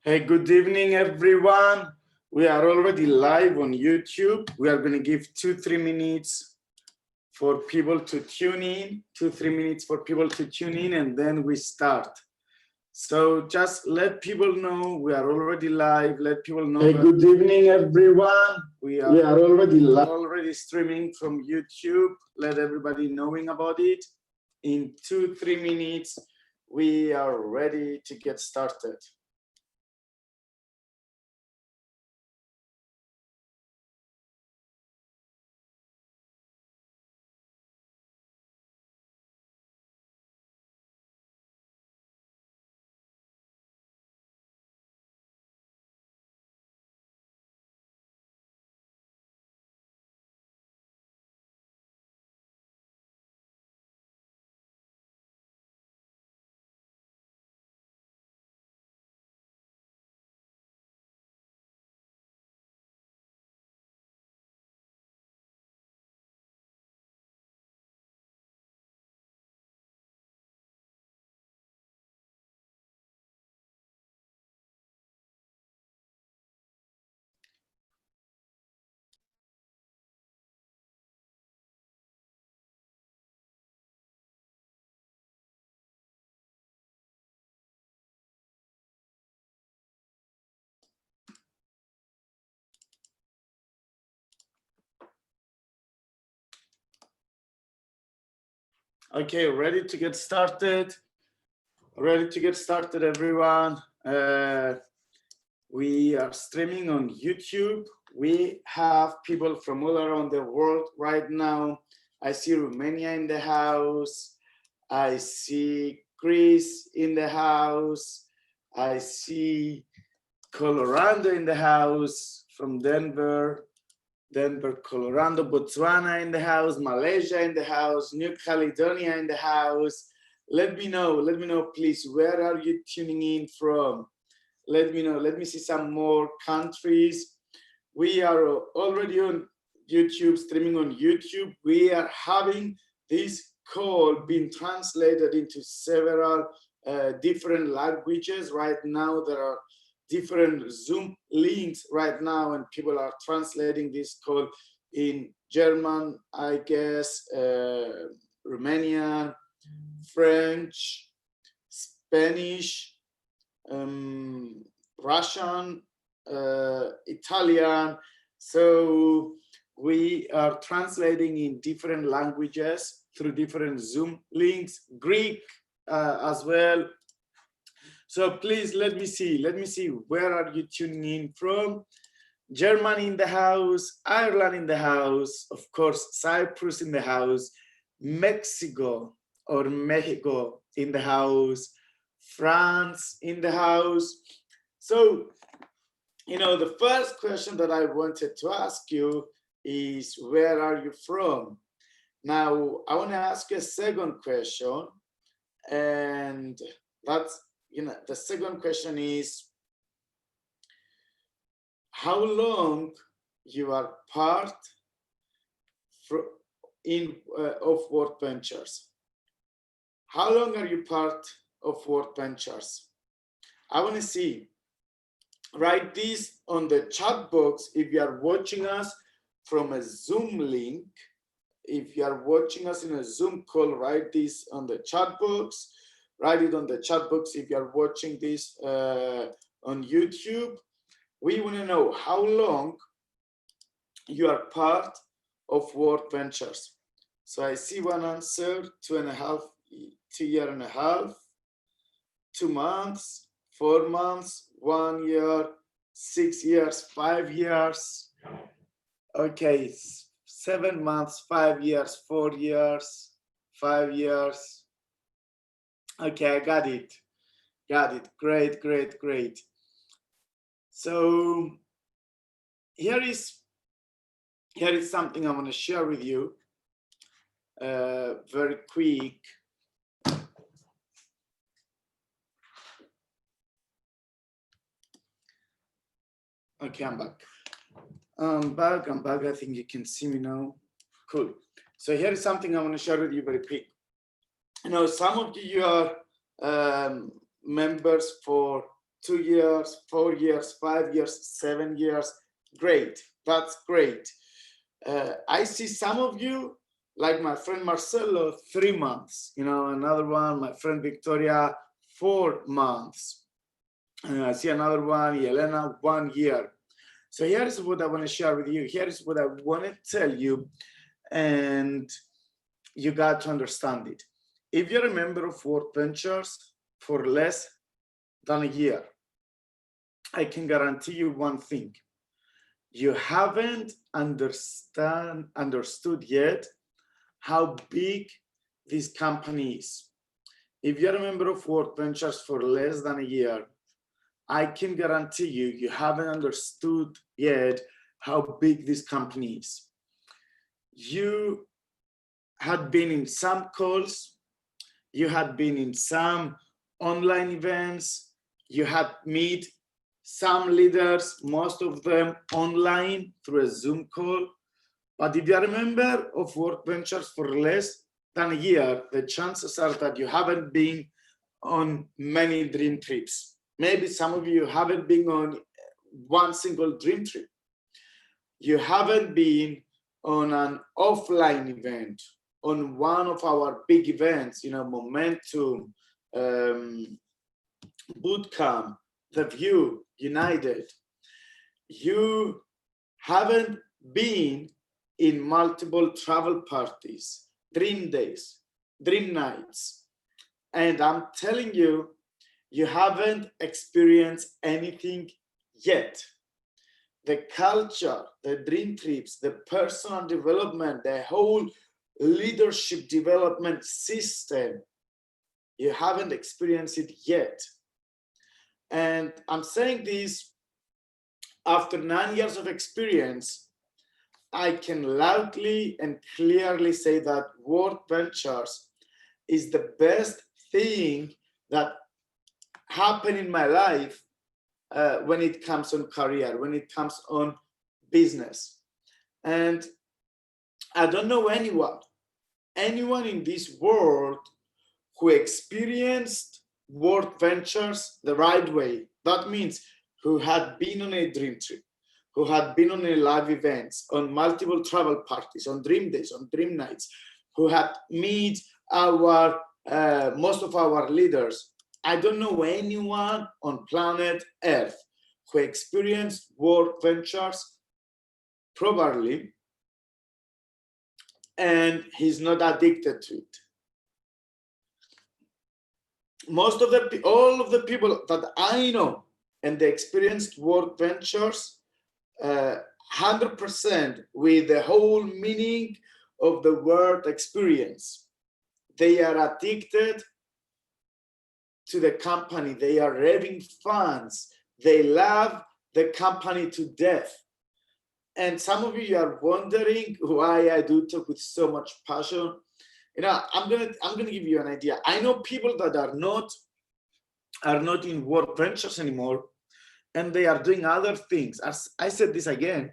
Hey, good evening, everyone. We are already live on YouTube. We are going to give 2-3 minutes for people to tune in, 2-3 minutes for people to tune in, and then we start. So just let people know we are already live. Let people know. Hey, good evening, everyone. We are already live. Already streaming from YouTube. Let everybody knowing about it. In 2-3 minutes, we are ready to get started. Okay, ready to get started? Ready to get started, everyone. We are streaming on YouTube. We have people from all around the world right now. I see Romania in the house. I see Greece in the house. I see Colorado in the house, from Denver, Colorado, Botswana in the house, Malaysia in the house, New Caledonia in the house. Let me know, please, where are you tuning in from? Let me know, let me see some more countries. We are already on YouTube, streaming on YouTube. We are having this call being translated into several different languages. Right now, there are different Zoom links right now, and people are translating this call in German, I guess, Romanian, French, Spanish, Russian, Italian. So we are translating in different languages through different Zoom links, Greek as well. So please let me see, where are you tuning in from? Germany in the house, Ireland in the house, of course, Cyprus in the house, Mexico or Mexico in the house, France in the house. So, the first question that I wanted to ask you is, where are you from? Now, I want to ask you a second question, and that's, the second question is, how long you are part of World Ventures? How long are you part of World Ventures? I want to see. Write this on the chat box if you are watching us from a Zoom link. If you are watching us in a Zoom call, write this on the chat box. Write it on the chat box if you are watching this on YouTube. We want to know how long you are part of World Ventures. So I see one answer, 2 years and a half, 2 months, 4 months, 1 year, 6 years, 5 years. Okay, 7 months, 5 years, 4 years, 5 years. Okay, I got it. Great, great, great. So here is something I want to share with you very quick. Okay, I'm back. I'm back. I think you can see me now. Cool. So here is something I want to share with you very quick. Some of you are members for 2 years, 4 years, 5 years, 7 years. Great, that's great. I see some of you, like my friend Marcelo, 3 months. Another one, my friend Victoria, 4 months. I see another one, Elena, 1 year. So here is what I want to share with you. Here is what I want to tell you, and you got to understand it. If you're a member of World Ventures for less than a year, I can guarantee you one thing. You haven't understood yet how big this company is. If you're a member of World Ventures for less than a year, I can guarantee you, you haven't understood yet how big this company is. You had been in some calls, you had been in some online events, you had met some leaders, most of them online through a Zoom call. But if you are a member of World Ventures for less than a year, the chances are that you haven't been on many dream trips. Maybe some of you haven't been on one single dream trip. You haven't been on an offline event, on one of our big events, Momentum, Bootcamp, The View, United. You haven't been in multiple travel parties, dream days, dream nights. And I'm telling you, you haven't experienced anything yet. The culture, the dream trips, the personal development, the whole leadership development system, you haven't experienced it yet. And I'm saying this after 9 years of experience. I can loudly and clearly say that World Ventures is the best thing that happened in my life when it comes on career, when it comes on business. And I don't know anyone in this world who experienced World Ventures the right way. That means who had been on a dream trip, who had been on a live events, on multiple travel parties, on dream days, on dream nights, who had met our most of our leaders. I don't know anyone on planet Earth who experienced World Ventures properly and he's not addicted to it. All of the people that I know and they experienced World Ventures 100% with the whole meaning of the word experience. They are addicted to the company. They are raving fans. They love the company to death. And some of you are wondering why I do talk with so much passion. I'm gonna give you an idea. I know people that are not in World Ventures anymore, and they are doing other things. As I said this again,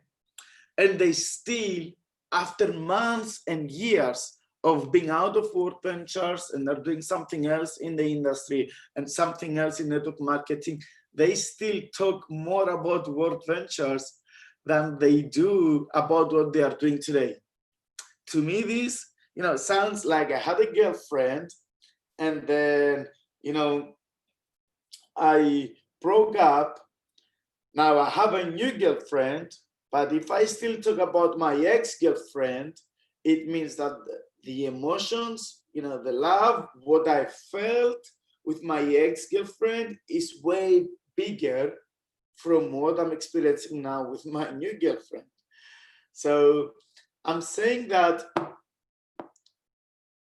and they still, after months and years of being out of World Ventures, and they're doing something else in the industry and something else in network marketing, they still talk more about World Ventures than they do about what they are doing today. To me, this sounds like I had a girlfriend, and then I broke up. Now I have a new girlfriend, but if I still talk about my ex-girlfriend, it means that the emotions, the love, what I felt with my ex-girlfriend is way bigger from what I'm experiencing now with my new girlfriend. So I'm saying that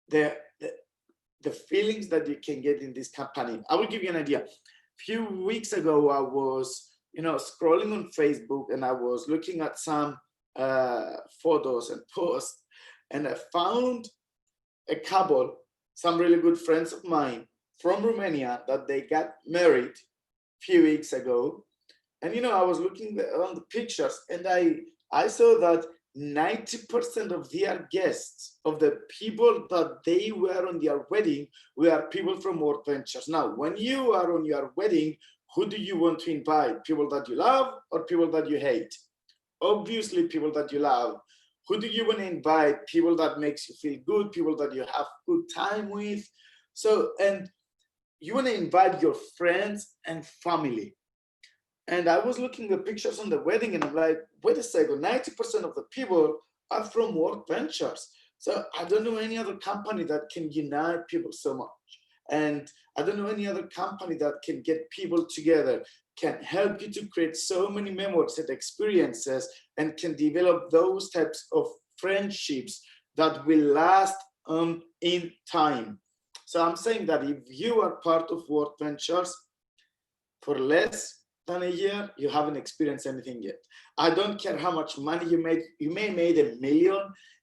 the feelings that you can get in this company, I will give you an idea. A few weeks ago, I was scrolling on Facebook, and I was looking at some photos and posts, and I found a couple, some really good friends of mine from Romania, that they got married a few weeks ago. And I was looking on the pictures, and I saw that 90% of their guests, of the people that they were on their wedding, were people from World Ventures. Now, when you are on your wedding, who do you want to invite? People that you love or people that you hate? Obviously, people that you love. Who do you want to invite? People that makes you feel good, people that you have good time with. So, and you want to invite your friends and family. And I was looking at the pictures on the wedding and I'm like, wait a second, 90% of the people are from work ventures. So I don't know any other company that can unite people so much. And I don't know any other company that can get people together, can help you to create so many memories and experiences, and can develop those types of friendships that will last in time. So I'm saying that if you are part of work ventures for less than a year, you haven't experienced anything yet. I don't care how much money you made. You may have made $1 million.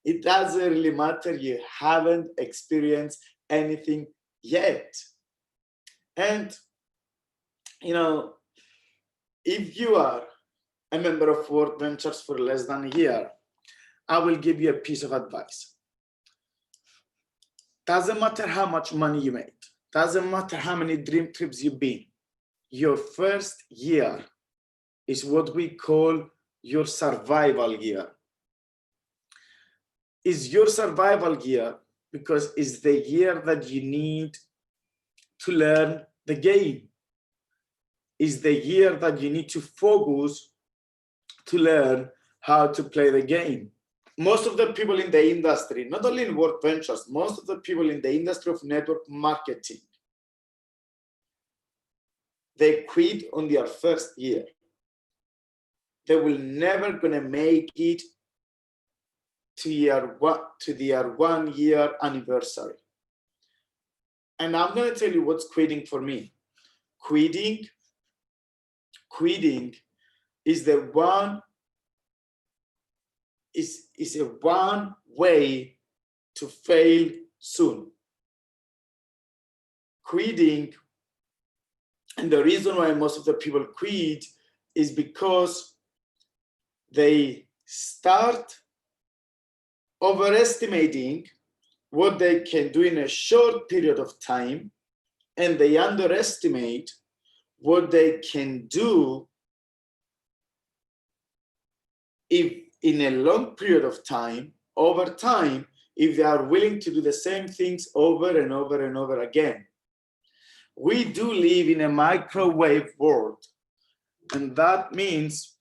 It doesn't really matter. You haven't experienced anything yet. And, you know, if you are a member of Work Ventures for less than a year, I will give you a piece of advice. Doesn't matter how much money you made. Doesn't matter how many dream trips you've been. Your first year is what we call your survival year. Is your survival year because it's the year that you need to learn the game. Is the year that you need to focus to learn how to play the game. Most of the people in the industry, not only in work ventures, most of the people in the industry of network marketing, they quit on their first year. They will never gonna make it to their 1 year anniversary. And I'm gonna tell you what's quitting for me. Quitting is the one is a one way to fail soon. Quitting, and the reason why most of the people quit is because they start overestimating what they can do in a short period of time, and they underestimate what they can do if in a long period of time, over time, if they are willing to do the same things over and over and over again. We do live in a microwave world, and that means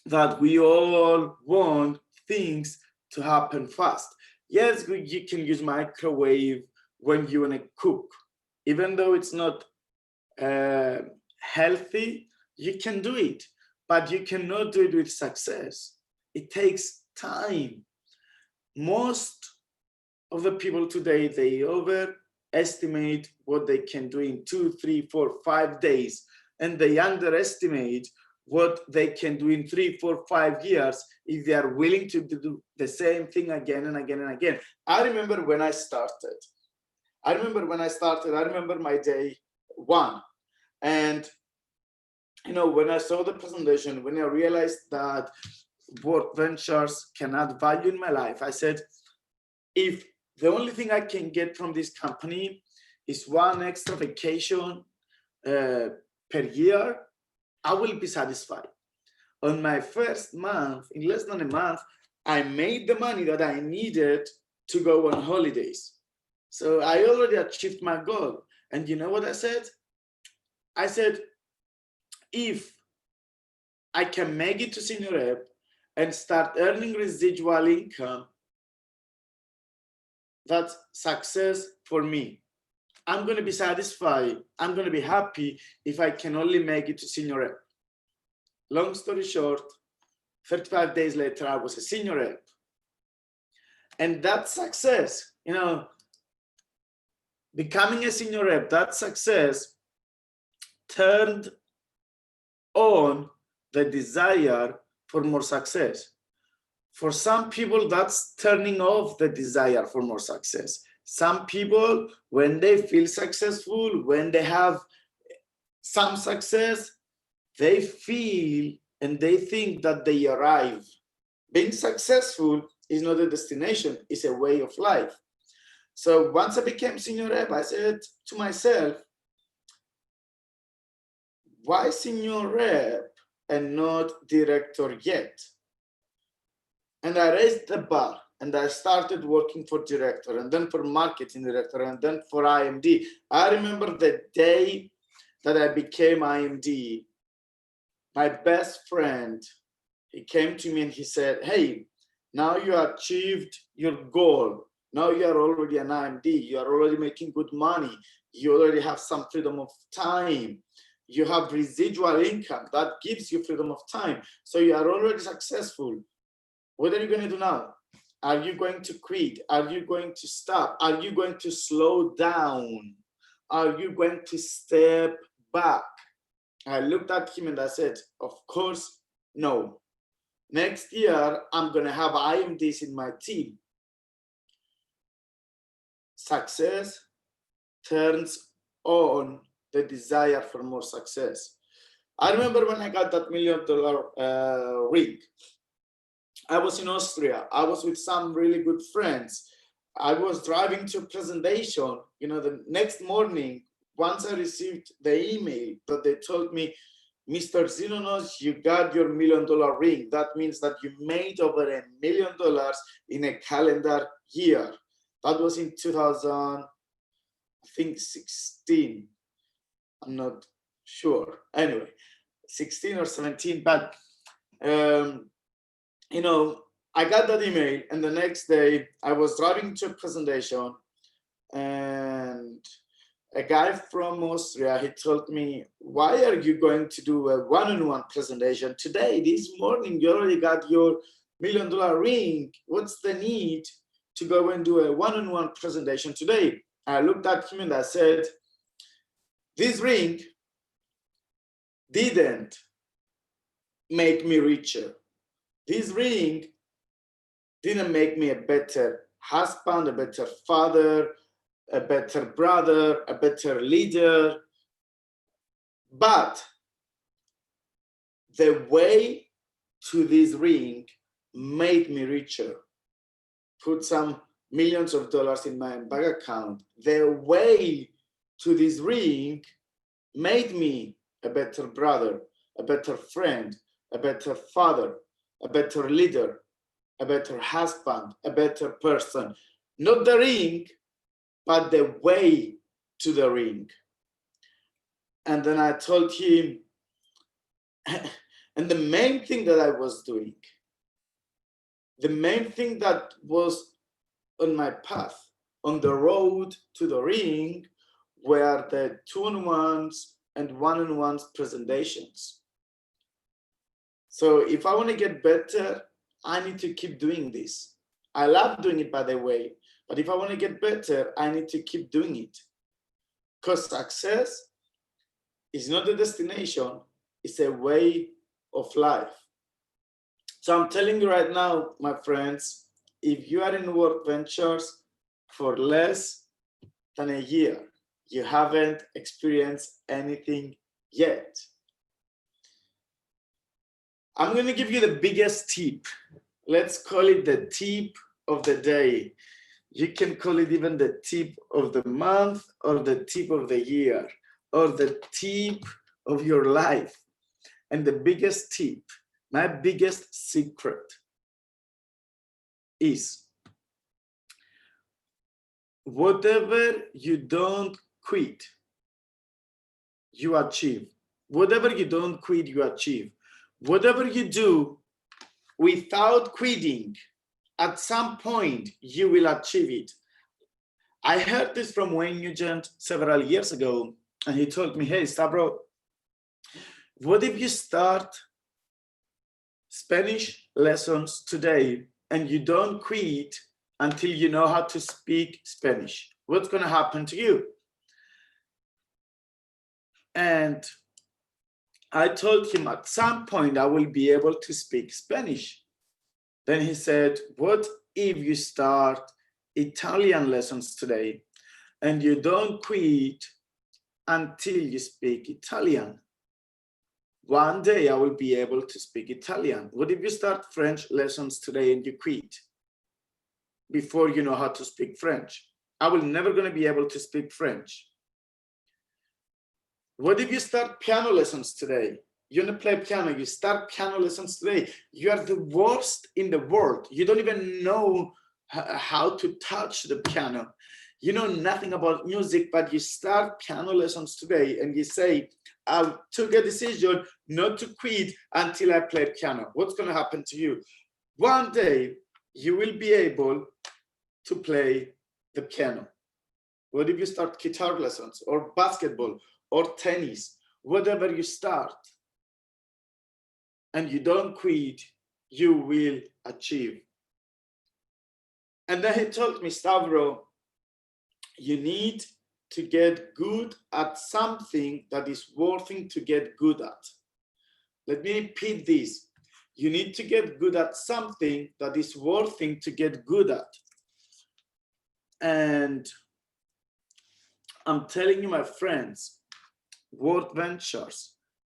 that we all want things to happen fast. Yes, you can use microwave when you want to cook. Even though it's not healthy, you can do it, but you cannot do it with success. It takes time. Most of the people today, they overestimate what they can do in 2, 3, 4, 5 days, and they underestimate what they can do in 3, 4, 5 years if they are willing to do the same thing again and again and again. I remember when I started. I remember my day one. And, you know, when I saw the presentation, when I realized that work ventures can add value in my life, I said, if the only thing I can get from this company is 1 extra vacation per year, I will be satisfied. On my first month, in less than a month, I made the money that I needed to go on holidays. So I already achieved my goal. And you know what I said? I said, if I can make it to senior rep and start earning residual income, that's success for me. I'm going to be satisfied. I'm going to be happy if I can only make it to senior rep. Long story short, 35 days later, I was a senior rep. And that success, you know, becoming a senior rep, that success turned on the desire for more success. For some people, that's turning off the desire for more success. Some people, when they feel successful, when they have some success, they feel and they think that they arrive. Being successful is not a destination, it's a way of life. So once I became senior rep, I said to myself, why senior rep and not director yet? And I raised the bar and I started working for director and then for marketing director and then for IMD. I remember the day that I became IMD, my best friend, he came to me and he said, hey, now you achieved your goal. Now you are already an IMD. You are already making good money. You already have some freedom of time. You have residual income that gives you freedom of time. So you are already successful. What are you going to do now? Are you going to quit? Are you going to stop? Are you going to slow down? Are you going to step back? I looked at him and I said, of course, no. Next year, I'm going to have IMDs in my team. Success turns on the desire for more success. I remember when I got that $1 million ring. I was in Austria. I was with some really good friends. I was driving to a presentation. You know, the next morning, once I received the email that they told me, Mr. Zenonos, you got your $1 million ring. That means that you made over $1 million in a calendar year. That was in 2016. I'm not sure. Anyway, 16 or 17, but you know, I got that email, and the next day I was driving to a presentation, and a guy from Austria, he told me, why are you going to do a one-on-one presentation today? This morning, you already got your $1 million ring. What's the need to go and do a one-on-one presentation today? I looked at him and I said, this ring didn't make me richer. This ring didn't make me a better husband, a better father, a better brother, a better leader. But the way to this ring made me richer, put some millions of dollars in my bank account. The way to this ring made me a better brother, a better friend, a better father, a better leader, a better husband, a better person. Not the ring, but the way to the ring. And then I told him, and the main thing that I was doing, the main thing that was on my path, on the road to the ring, were the two-on-ones and one-on-ones presentations. So if I want to get better, I need to keep doing this. I love doing it, by the way, but if I want to get better, I need to keep doing it. Because success is not a destination, it's a way of life. So I'm telling you right now, my friends, if you are in work ventures for less than a year, you haven't experienced anything yet. I'm going to give you the biggest tip. Let's call it the tip of the day. You can call it even the tip of the month or the tip of the year or the tip of your life. And the biggest tip, my biggest secret is whatever you don't quit, you achieve. Whatever you don't quit, you achieve. Whatever you do without quitting, at some point you will achieve it. I heard this from Wayne Nugent several years ago, and he told me, hey, Stavro, what if you start Spanish lessons today and you don't quit until you know how to speak Spanish? What's going to happen to you? And I told him at some point I will be able to speak Spanish. Then he said, what if you start Italian lessons today and you don't quit until you speak Italian? One day I will be able to speak Italian. What if you start French lessons today and you quit before you know how to speak French? I will never going to be able to speak French. What if you start piano lessons today? You want to play piano, you start piano lessons today. You are the worst in the world. You don't even know how to touch the piano. You know nothing about music, but you start piano lessons today and you say, I took a decision not to quit until I play piano. What's going to happen to you? One day, you will be able to play the piano. What if you start guitar lessons or basketball or tennis, whatever you start, and you don't quit, you will achieve. And then he told me, Stavro, you need to get good at something that is worth to get good at. Let me repeat this. You need to get good at something that is worth to get good at. And I'm telling you, my friends, World Ventures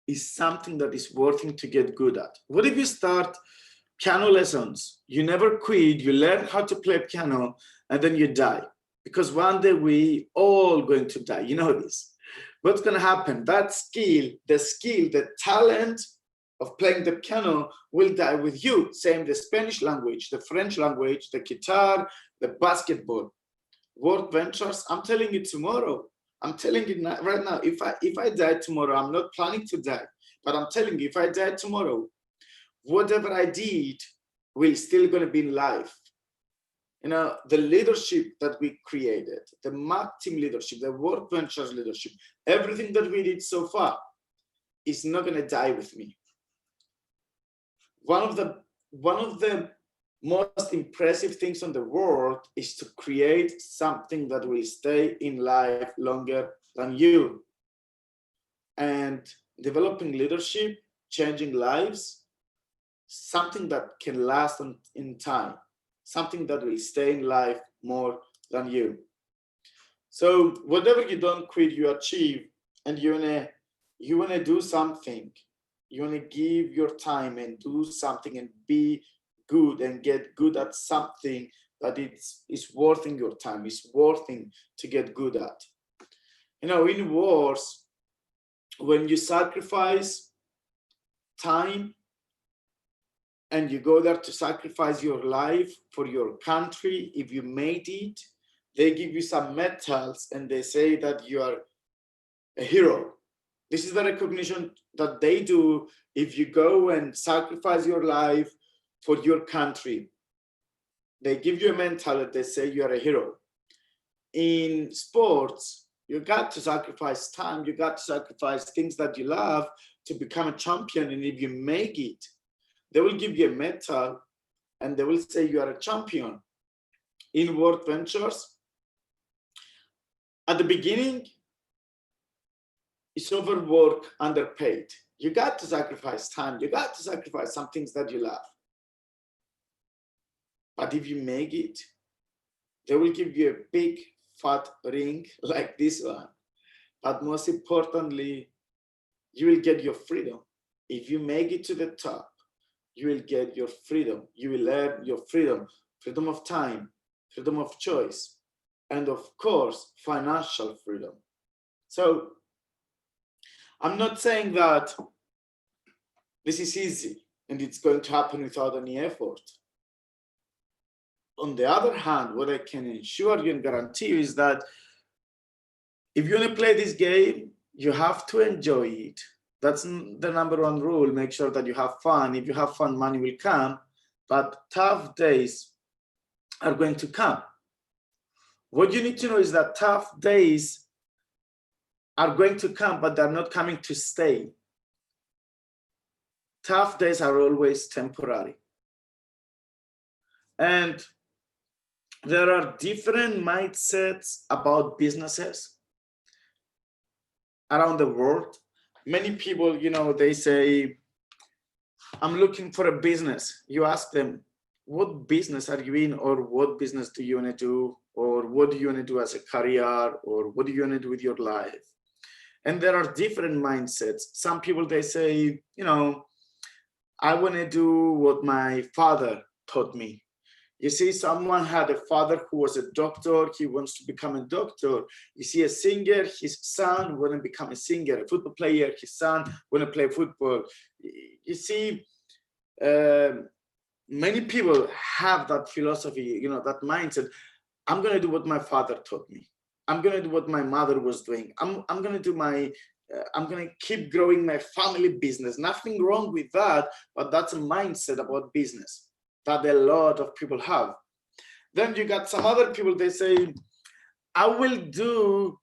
is something that is worth to get good at. What if you start piano lessons, you never quit, you learn how to play piano, and then you die? Because one day we all going to die, you know this. What's going to happen? That skill, the talent of playing the piano will die with you. Same the Spanish language, the French language, the guitar, the basketball. World Ventures, I'm telling you tomorrow, I'm telling you right now, if I die tomorrow, I'm not planning to die, but I'm telling you, if I die tomorrow, whatever I did will still going to be in life. You know, the leadership that we created, the MACTEAM leadership, the World Ventures leadership, everything that we did so far is not going to die with me. One of the most impressive things on the world is to create something that will stay in life longer than you. And developing leadership, changing lives, something that can last in time, something that will stay in life more than you. So whatever you don't quit, you achieve, and you wanna do something. You wanna give your time and do something and be good and get good at something that is worth your time, is worth to get good at. You know, in wars, when you sacrifice time and you go there to sacrifice your life for your country, if you made it, they give you some medals and they say that you are a hero. This is the recognition that they do if you go and sacrifice your life for your country. They give you a medal, they say you are a hero. In sports, you got to sacrifice time, you got to sacrifice things that you love to become a champion, and if you make it, they will give you a medal and they will say you are a champion. In World Ventures, at the beginning, it's overwork, underpaid. You got to sacrifice time, you got to sacrifice some things that you love. But if you make it, they will give you a big fat ring like this one. But most importantly, you will get your freedom. If you make it to the top, you will get your freedom. You will earn your freedom, freedom of time, freedom of choice, and of course, financial freedom. So I'm not saying that this is easy and it's going to happen without any effort. On the other hand, what I can ensure you and guarantee you is that if you want to play this game, you have to enjoy it. That's the number one rule. Make sure that you have fun. If you have fun, money will come, but tough days are going to come. What you need to know is that tough days are going to come, but they're not coming to stay. Tough days are always temporary. And there are different mindsets about businesses around the world. Many people, you know, they say, I'm looking for a business. You ask them, what business are you in, or what business do you want to do, or what do you want to do as a career, or what do you want to do with your life? And there are different mindsets. Some people, they say, you know, I want to do what my father taught me. You see, someone had a father who was a doctor. He wants to become a doctor. You see, a singer, his son want to become a singer. A football player, his son want to play football. You see, many people have that philosophy, you know, that mindset. I'm going to do what my father taught me. I'm going to do what my mother was doing. I'm going to do I'm going to keep growing my family business. Nothing wrong with that, but that's a mindset about business that a lot of people have. Then you got some other people, they say, I will do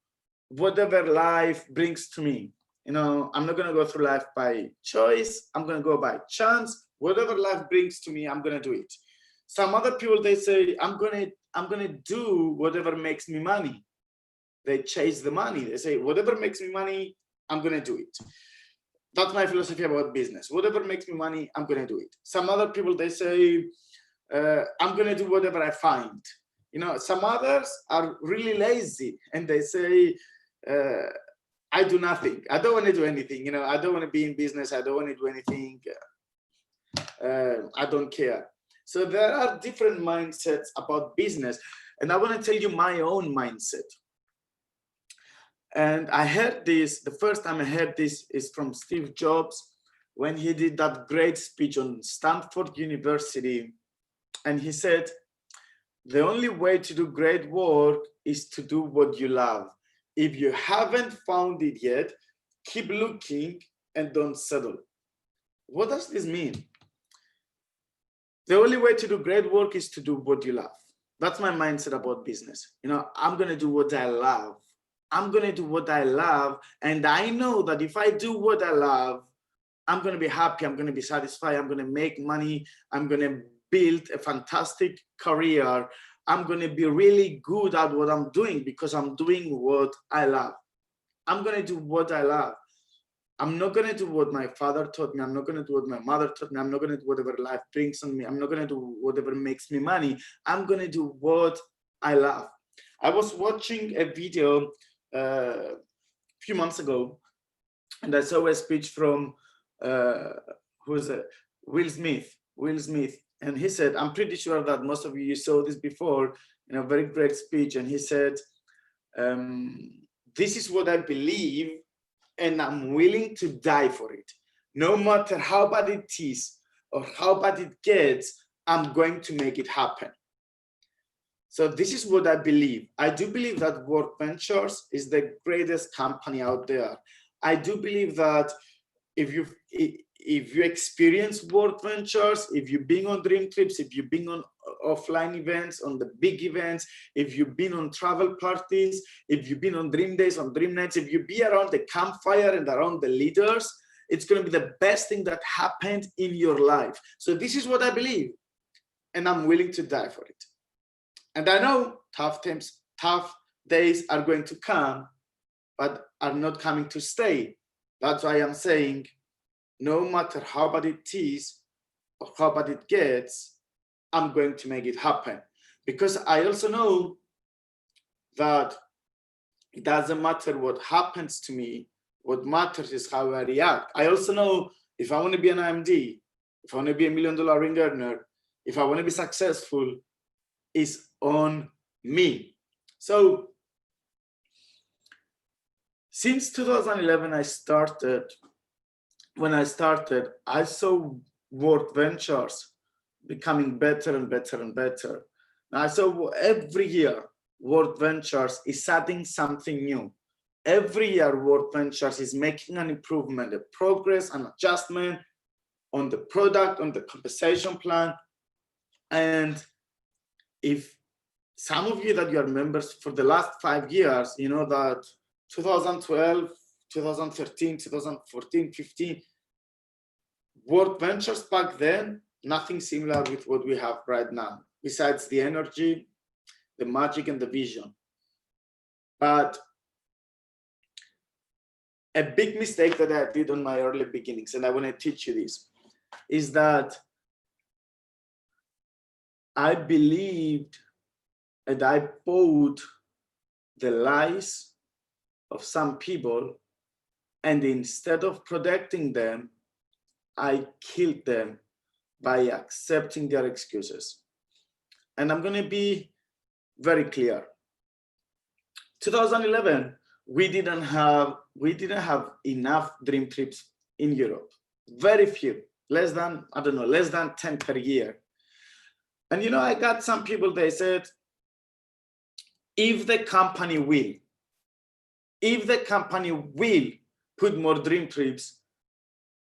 whatever life brings to me. You know, I'm not going to go through life by choice. I'm going to go by chance. Whatever life brings to me, I'm going to do it. Some other people, they say, I'm going to do whatever makes me money. They chase the money. They say, whatever makes me money, I'm going to do it. That's my philosophy about business. Whatever makes me money, I'm going to do it. Some other people, they say, I'm going to do whatever I find. You know, some others are really lazy and they say, I do nothing. I don't want to do anything. You know, I don't want to be in business. I don't want to do anything. I don't care. So there are different mindsets about business. And I want to tell you my own mindset. And I heard this, the first time I heard this is from Steve Jobs when he did that great speech on Stanford University. And he said, the only way to do great work is to do what you love. If you haven't found it yet, keep looking and don't settle. What does this mean? The only way to do great work is to do what you love. That's my mindset about business. You know, I'm going to do what I love. I'm going to do what I love. And I know that if I do what I love, I'm going to be happy. I'm going to be satisfied. I'm going to make money. I'm going to build a fantastic career. I'm going to be really good at what I'm doing because I'm doing what I love. I'm going to do what I love. I'm not going to do what my father taught me. I'm not going to do what my mother taught me. I'm not going to do whatever life brings on me. I'm not going to do whatever makes me money. I'm going to do what I love. I was watching a video a few months ago, and I saw a speech from who's it? Will Smith. And he said, I'm pretty sure that most of you saw this before in a very great speech. And he said, this is what I believe, and I'm willing to die for it. No matter how bad it is or how bad it gets, I'm going to make it happen. So this is what I believe. I do believe that Work Ventures is the greatest company out there. I do believe that if you experience Work Ventures, if you've been on dream trips, if you've been on offline events, on the big events, if you've been on travel parties, if you've been on dream days, on dream nights, if you be around the campfire and around the leaders, it's going to be the best thing that happened in your life. So this is what I believe, and I'm willing to die for it. And I know tough times, tough days are going to come, but are not coming to stay. That's why I'm saying, no matter how bad it is or how bad it gets, I'm going to make it happen. Because I also know that it doesn't matter what happens to me. What matters is how I react. I also know if I want to be an IMD, if I want to be $1 million ring earner, if I want to be successful, it's on me. So since 2011, when I started, I saw Work Ventures becoming better and better and better. Now, I saw every year Work Ventures is adding something new. Every year Work Ventures is making an improvement, a progress, an adjustment on the product, on the compensation plan. And if some of you that you are members for the last 5 years, you know that 2012, 2013, 2014, 15, Work Ventures back then, nothing similar with what we have right now, besides the energy, the magic, and the vision. But a big mistake that I did on my early beginnings, and I want to teach you this, is that I believed and I bought the lies of some people, and instead of protecting them, I killed them by accepting their excuses. and I'm going to be very clear. 2011, we didn't have enough dream trips in Europe. Very few, less than 10 per year. And you know, I got some people, they said, if the company will put more dream trips,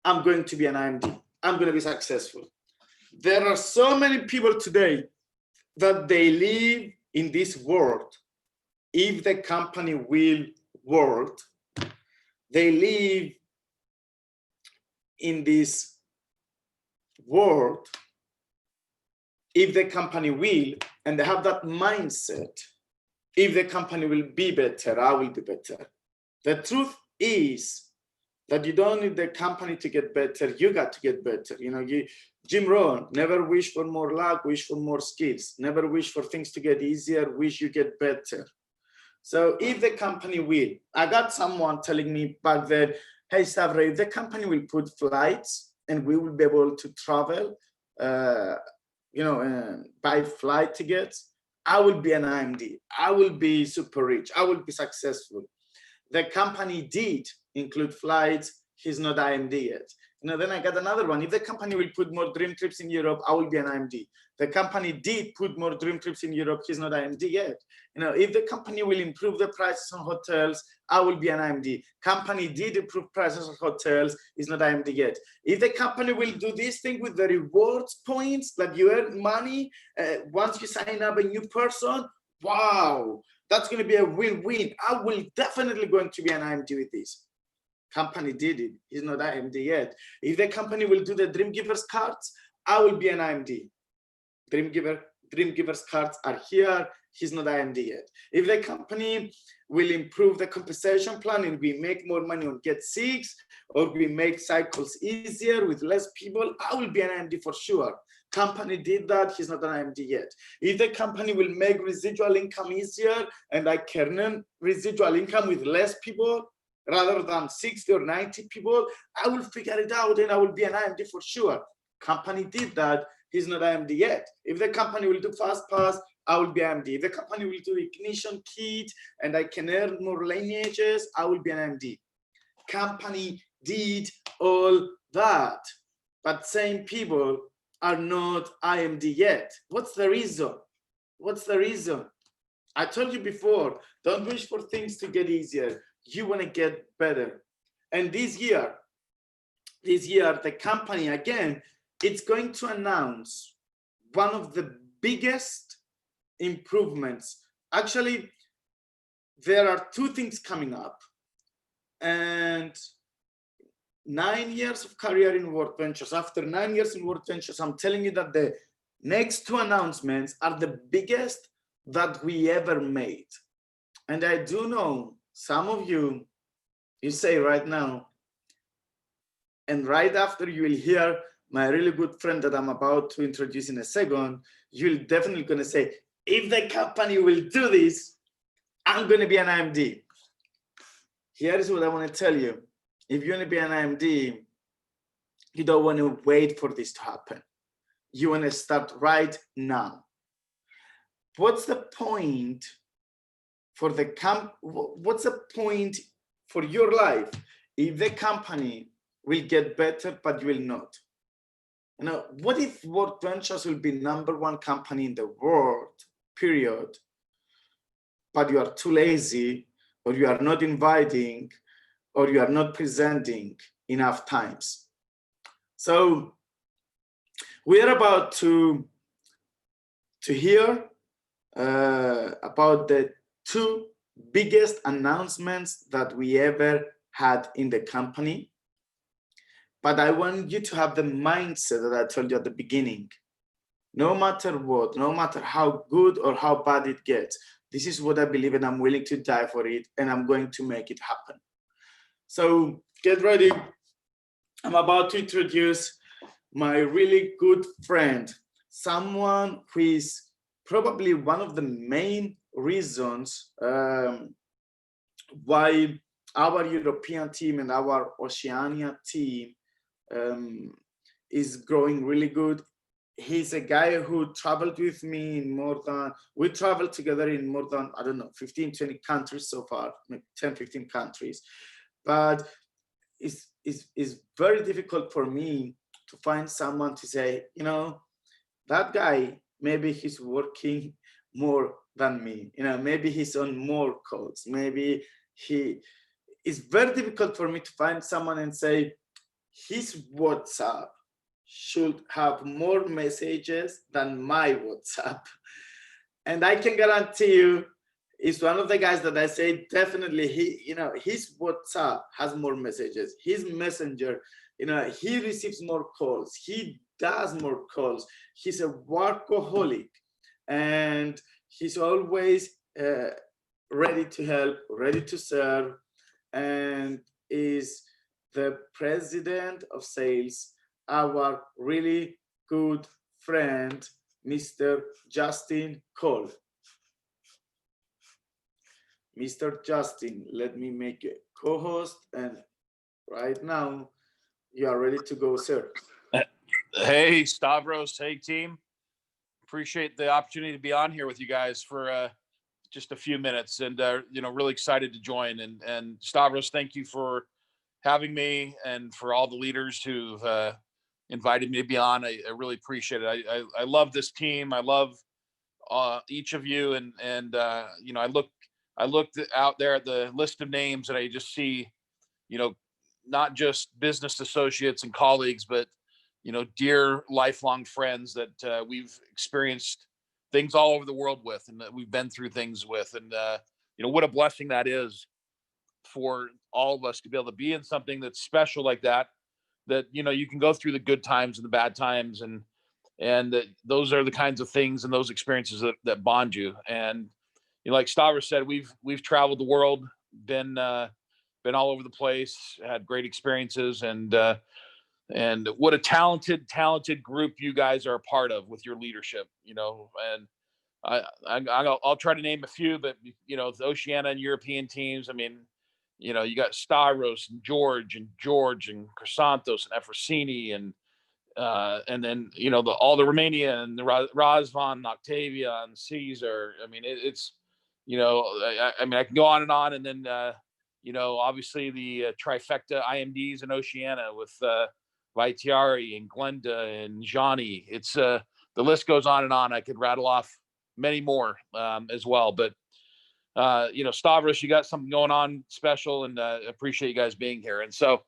I'm going to be an IMD. I'm going to be successful. There are so many people today that they live in this world. If the company will world, they live in this world. If the company will, and they have that mindset, if the company will be better, I will be better. The truth is that you don't need the company to get better, you got to get better. You know, Jim Rohn, never wish for more luck, wish for more skills. Never wish for things to get easier, wish you get better. So if the company will, I got someone telling me back then, hey, Stavro, if the company will put flights and we will be able to travel, buy flight tickets, I will be an IMD. I will be super rich. I will be successful. The company did include flights. He's not IMD yet. You know, then I got another one. If the company will put more dream trips in Europe, I will be an IMD. The company did put more dream trips in Europe. He's not IMD yet. You know, if the company will improve the prices on hotels, I will be an IMD. Company did improve prices on hotels. He's not IMD yet. If the company will do this thing with the rewards points that you earn money once you sign up a new person, wow, that's going to be a win-win. I will definitely going to be an IMD with this. Company did it. He's not IMD yet. If the company will do the Dream Givers cards, I will be an IMD. Dream Givers cards are here. He's not IMD yet. If the company will improve the compensation plan and we make more money on Get 6, or we make cycles easier with less people, I will be an IMD for sure. Company did that. He's not an IMD yet. If the company will make residual income easier and I can earn residual income with less people, rather than 60 or 90 people, I will figure it out and I will be an IMD for sure. Company did that. He's not IMD yet. If the company will do fast pass, I will be IMD. If the company will do ignition kit and I can earn more lineages, I will be an IMD. Company did all that, but same people are not IMD yet. What's the reason? What's the reason? I told you before, don't wish for things to get easier. You want to get better. And this year, the company, again, it's going to announce one of the biggest improvements. Actually, there are two things coming up. And 9 years of career in World Ventures. After 9 years in World Ventures, I'm telling you that the next two announcements are the biggest that we ever made. And I do know some of you say right now, and right after you will hear my really good friend that I'm about to introduce in a second, you're definitely going to say, if the company will do this, I'm going to be an IMD. Here is what I want to tell you. If you want to be an IMD, you don't want to wait for this to happen. You want to start right now. What's the point for the what's the point for your life if the company will get better, but you will not? You know, what if World Ventures will be #1 company in the world, period, but you are too lazy, or you are not inviting, or you are not presenting enough times? So we are about to hear about the two biggest announcements that we ever had in the company. But I want you to have the mindset that I told you at the beginning. No matter what, no matter how good or how bad it gets, this is what I believe and I'm willing to die for it and I'm going to make it happen. So get ready. I'm about to introduce my really good friend, someone who is probably one of the main reasons why our European team and our Oceania team is growing really good. he's a guy who traveled with me in we traveled together in more than, I don't know, 15, 20 countries so far, 10, 15 countries. But it's very difficult for me to find someone to say, that guy, maybe he's working more than me, maybe he's on more calls, maybe it's very difficult for me to find someone and say his WhatsApp should have more messages than my WhatsApp. And I can guarantee you, is one of the guys that I say definitely his WhatsApp has more messages. His Messenger, he receives more calls. He does more calls. He's a workaholic, and he's always ready to help, ready to serve, and is the president of sales, our really good friend, Mr. Justin Cole. Mr. Justin, let me make you co-host, and right now you are ready to go, sir. Hey, Stavros. Hey, team. Appreciate the opportunity to be on here with you guys for just a few minutes, and really excited to join. And Stavros, thank you for having me, and for all the leaders who've invited me to be on. I really appreciate it. I love this team. I love each of you, and I looked out there at the list of names, and I just see, not just business associates and colleagues, but dear lifelong friends that we've experienced things all over the world with, and that we've been through things with, and what a blessing that is for all of us to be able to be in something that's special like that. That you can go through the good times and the bad times, and those are the kinds of things and those experiences that bond you. And like Stavros said, we've traveled the world, been all over the place, had great experiences, and what a talented group you guys are a part of with your leadership. And I'll try to name a few, but the Oceania and European teams. I mean, you got Stavros and George and Chrysanthos and Efrosini, and then all the Romania and the Razvan, Octavia and Caesar. I mean, it's I mean, I can go on, and then obviously the trifecta IMDs in Oceania with Vaitiari and Glenda and Johnny. It's the list goes on and on. I could rattle off many more as well, but Stavros, you got something going on special, and appreciate you guys being here. And so,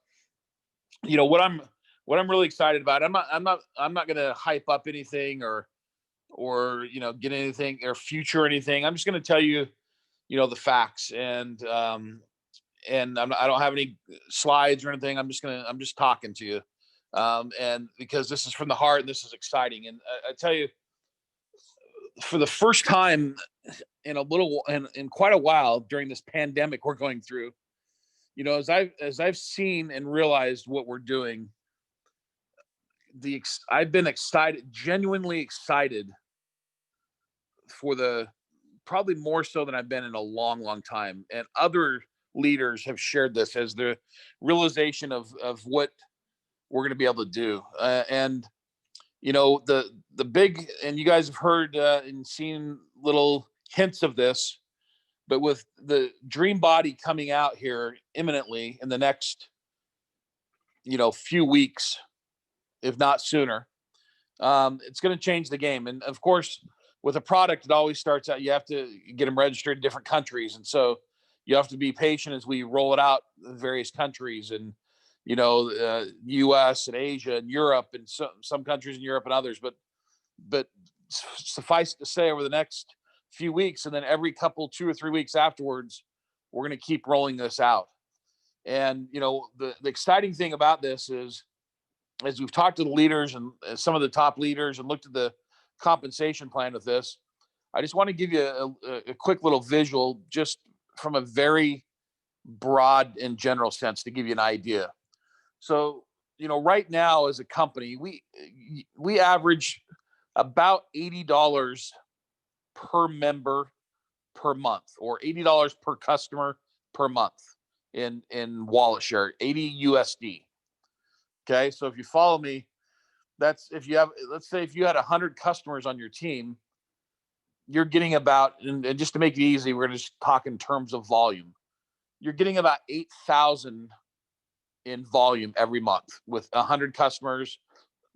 what I'm really excited about, I'm not going to hype up anything or get anything or future or anything. I'm just going to tell you, the facts, and I don't have any slides or anything. I'm just talking to you, and because this is from the heart and this is exciting. And I tell you, for the first time in quite a while during this pandemic we're going through, as I've seen and realized what we're doing, I've been excited, genuinely excited, for probably more so than I've been in a long time. And other leaders have shared this as the realization of what we're going to be able to do. And the big, and you guys have heard and seen little hints of this, but with the Dream Body coming out here imminently in the next few weeks, if not sooner, it's going to change the game. And of course, with a product, it always starts out, you have to get them registered in different countries, and so you have to be patient as we roll it out in various countries, and US and Asia and Europe, and some countries in Europe and others. But suffice to say, over the next few weeks, and then every 2 or 3 weeks afterwards, we're going to keep rolling this out. And the exciting thing about this is, as we've talked to the leaders and some of the top leaders and looked at the compensation plan with this, I just want to give you a quick little visual, just from a very broad and general sense, to give you an idea. So, right now as a company, we average about $80 per member per month, or $80 per customer per month in wallet share, 80 USD. Okay. So if you follow me, That's if you have, let's say if you had 100 customers on your team, you're getting about, and just to make it easy, we're going to just talk in terms of volume. You're getting about 8,000 in volume every month with 100 customers.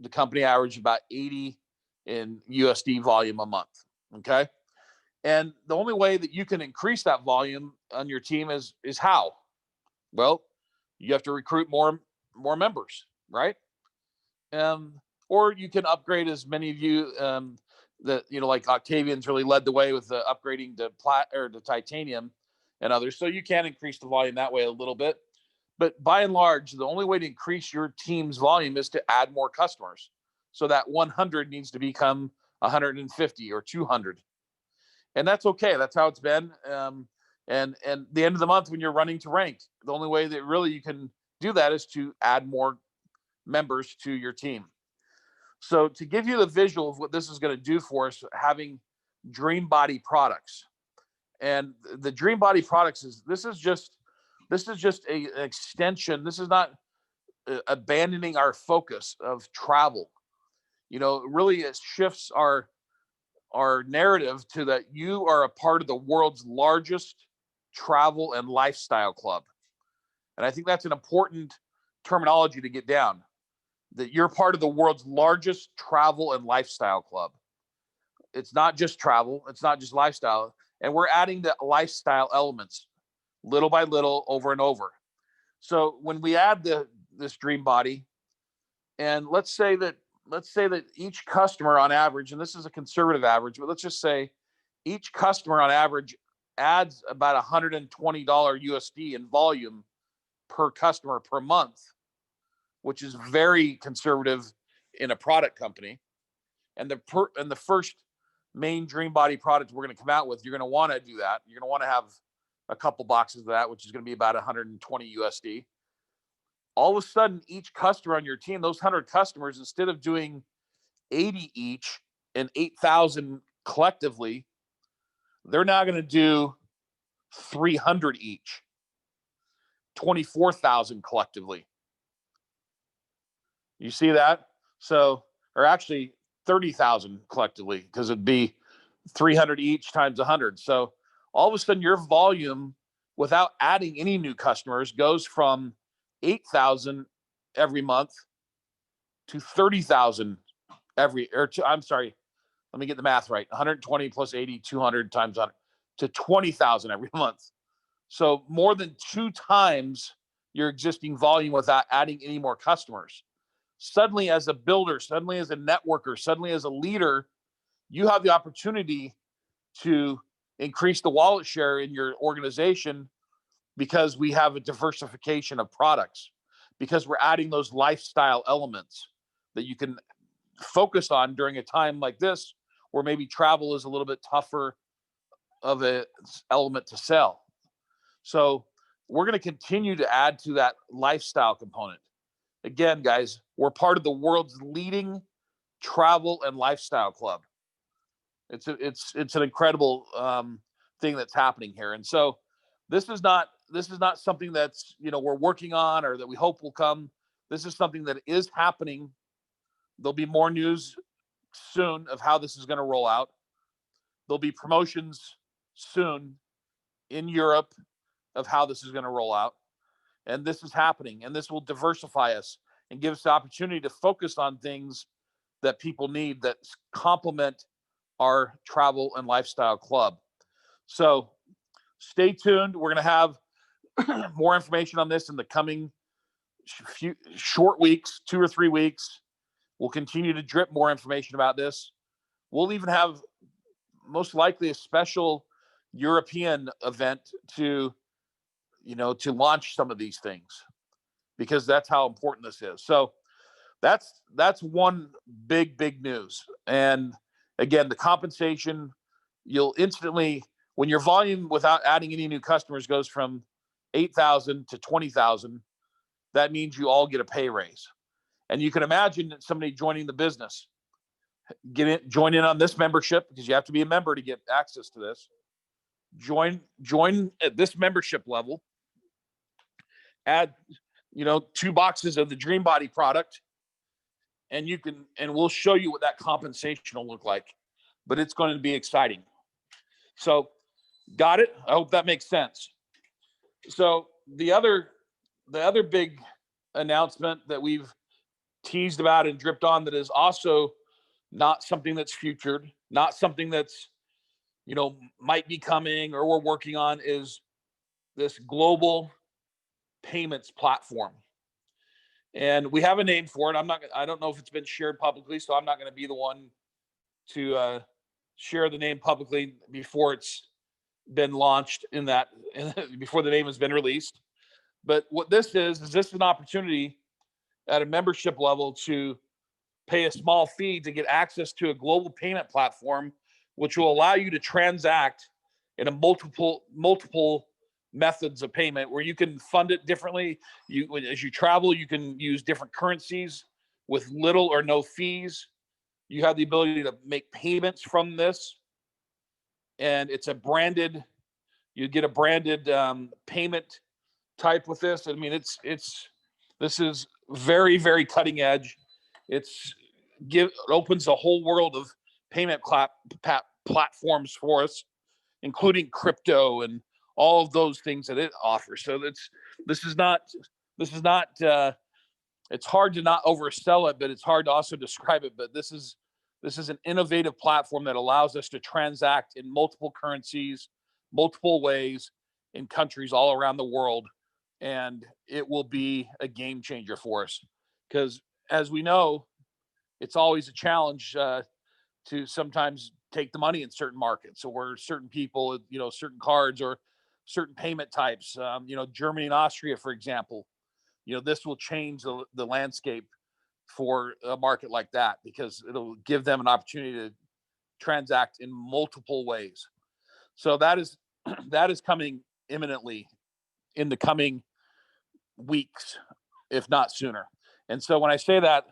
The company average about 80 in USD volume a month. Okay. And the only way that you can increase that volume on your team is how? Well, you have to recruit more members, right? Or you can upgrade, as many of you that, you know, like Octavian's really led the way with the upgrading to titanium and others. So you can increase the volume that way a little bit. But by and large, the only way to increase your team's volume is to add more customers. So that 100 needs to become 150 or 200. And that's okay. That's how it's been. And the end of the month, when you're running to rank, the only way that really you can do that is to add more members to your team. So to give you the visual of what this is going to do for us, having Dream Body products, and the Dream Body products this is just an extension. This is not abandoning our focus of travel. You know, really it shifts our narrative to that you are a part of the world's largest travel and lifestyle club. And I think that's an important terminology to get down, that you're part of the world's largest travel and lifestyle club. It's not just travel, it's not just lifestyle. And we're adding the lifestyle elements little by little, over and over. So when we add this Dream Body, and let's say that each customer on average, and this is a conservative average, but let's just say each customer on average adds about $120 USD in volume per customer per month, which is very conservative in a product company. And the first main Dream Body product we're going to come out with, you're going to want to do that. You're going to want to have a couple boxes of that, which is going to be about 120 USD. All of a sudden, each customer on your team, those 100 customers, instead of doing 80 each and 8,000 collectively, they're now going to do 300 each, 24,000 collectively. You see that? So, or actually 30,000 collectively, because it'd be 300 each times 100. So all of a sudden your volume, without adding any new customers, goes from 8,000 every month to 30,000 let me get the math right. 120 plus 80, 200 times 100 to 20,000 every month. So more than 2 times your existing volume without adding any more customers. Suddenly, as a builder, suddenly as a networker, suddenly as a leader, you have the opportunity to increase the wallet share in your organization, because we have a diversification of products, because we're adding those lifestyle elements that you can focus on during a time like this, where maybe travel is a little bit tougher of an element to sell. So we're going to continue to add to that lifestyle component. Again, guys, we're part of the world's leading travel and lifestyle club. It's an incredible thing that's happening here. And so this is not something that's, you know, we're working on or that we hope will come. This is something that is happening. There'll be more news soon of how this is going to roll out. There'll be promotions soon in Europe of how this is going to roll out. And this is happening, and this will diversify us and give us the opportunity to focus on things that people need that complement our travel and lifestyle club. So stay tuned. We're going to have more information on this in the coming few short weeks, 2 or 3 weeks. We'll continue to drip more information about this. We'll even have most likely a special European event to launch some of these things, because that's how important this is. So that's one big news. And again, the compensation, you'll instantly, when your volume without adding any new customers goes from 8,000 to 20,000, that means you all get a pay raise. And you can imagine that somebody joining the business, join in on this membership, because you have to be a member to get access to this. Join at this membership level, add 2 boxes of the Dream Body product, and we'll show you what that compensation will look like, but it's going to be exciting. So got it? I hope that makes sense. So the other big announcement that we've teased about and dripped on, that is also not something that's futured, not something that's, might be coming or we're working on, is this global payments platform. And we have a name for it. I don't know if it's been shared publicly, so I'm not going to be the one to share the name publicly before it's been launched before the name has been released. But what this is this an opportunity at a membership level to pay a small fee to get access to a global payment platform, which will allow you to transact in a multiple methods of payment, where you can fund it differently. As you travel, you can use different currencies with little or no fees. You have the ability to make payments from this, and it's you get a branded payment type with this. I mean, this is very, very cutting edge. It opens a whole world of payment platforms for us, including crypto and all of those things that it offers. So this is not it's hard to not oversell it, but it's hard to also describe it. But this is an innovative platform that allows us to transact in multiple currencies, multiple ways, in countries all around the world. And it will be a game changer for us, because as we know, it's always a challenge to sometimes take the money in certain markets, or certain people, certain cards or certain payment types. Germany and Austria, for example, this will change the landscape for a market like that, because it'll give them an opportunity to transact in multiple ways. So that is coming imminently in the coming weeks, if not sooner. And so when I say that,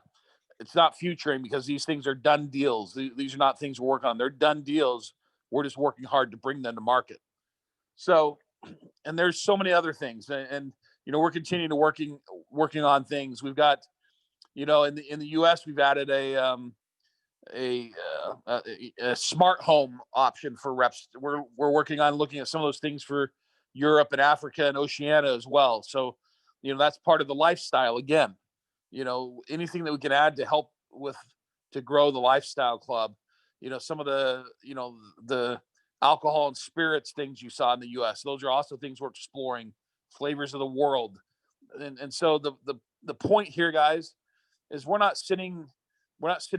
it's not futuring, because these things are done deals. These are not things we're working on. They're done deals. We're just working hard to bring them to market. So, and there's so many other things, and we're continuing to working on things. We've got, in the U.S., we've added a smart home option for reps. We're working on looking at some of those things for Europe and Africa and Oceania as well. So, that's part of the lifestyle again. Anything that we can add to help to grow the lifestyle club. Some of the alcohol and spirits things you saw in the U.S. Those are also things we're exploring. Flavors of the world, and so the point here, guys, is we're not sitting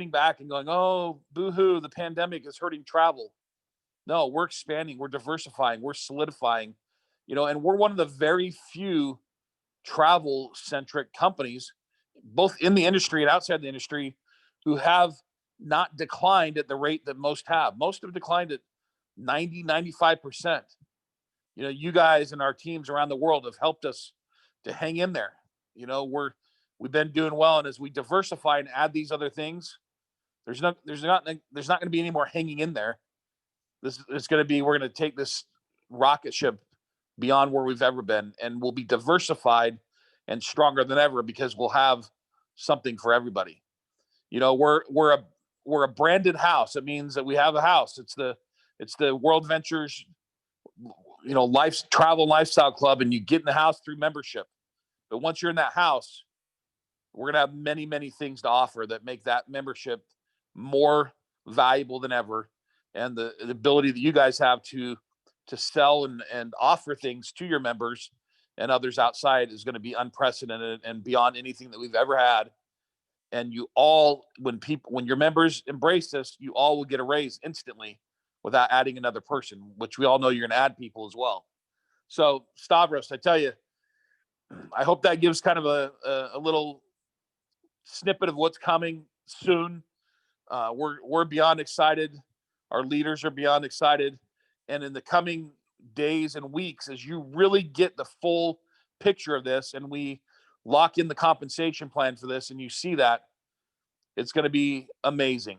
back and going, oh, boo-hoo, the pandemic is hurting travel. No, we're expanding, we're diversifying, we're solidifying, and we're one of the very few travel-centric companies, both in the industry and outside the industry, who have not declined at the rate that most have. Most have declined at 90-95%. You guys and our teams around the world have helped us to hang in there. We've been doing well, and as we diversify and add these other things, there's not going to be any more hanging in there. We're going to take this rocket ship beyond where we've ever been, and we'll be diversified and stronger than ever, because we'll have something for everybody. We're a branded house. It means that we have a house. It's the World Ventures, travel and lifestyle club, and you get in the house through membership. But once you're in that house, we're going to have many, many things to offer that make that membership more valuable than ever. And the ability that you guys have to sell and offer things to your members and others outside is going to be unprecedented and beyond anything that we've ever had. And when your members embrace this, you all will get a raise instantly without adding another person, which we all know you're going to add people as well. So Stavros, I tell you, I hope that gives kind of a little snippet of what's coming soon. We're beyond excited. Our leaders are beyond excited. And in the coming days and weeks, as you really get the full picture of this, and we lock in the compensation plan for this, and you see that, it's going to be amazing.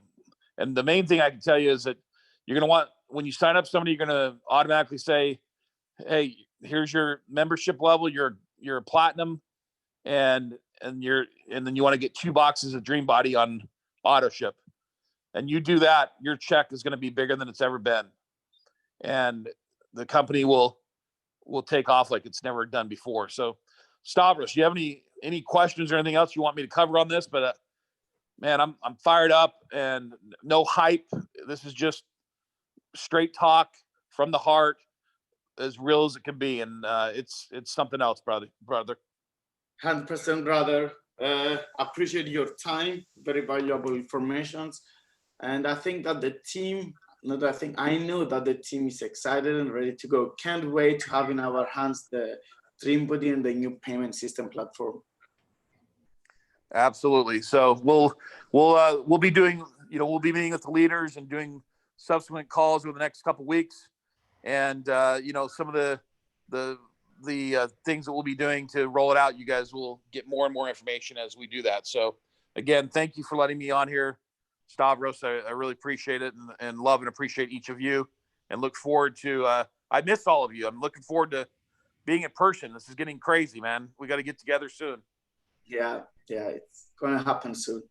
And the main thing I can tell you is that you're going to want, when you sign up somebody, you're going to automatically say, hey, here's your membership level. You're a platinum, and and then you want to get 2 boxes of Dream Body on auto ship, and you do that, your check is going to be bigger than it's ever been, and the company will take off like it's never done before. So, Stavros, do you have any questions or anything else you want me to cover on this? But man, I'm fired up, and no hype. This is just straight talk from the heart, as real as it can be, and it's something else, brother. 100%, brother. Appreciate your time. Very valuable informations. And I think that the team, I know that the team is excited and ready to go. Can't wait to have in our hands the Dream Body and the new payment system platform. Absolutely. So we'll be doing, we'll be meeting with the leaders and doing subsequent calls over the next couple of weeks. And some of the things that we'll be doing to roll it out, you guys will get more and more information as we do that. So again, thank you for letting me on here, Stavros. I really appreciate it, and love and appreciate each of you, and look forward to, I miss all of you. I'm looking forward to being in person. This is getting crazy, man. We got to get together soon. Yeah, it's going to happen soon.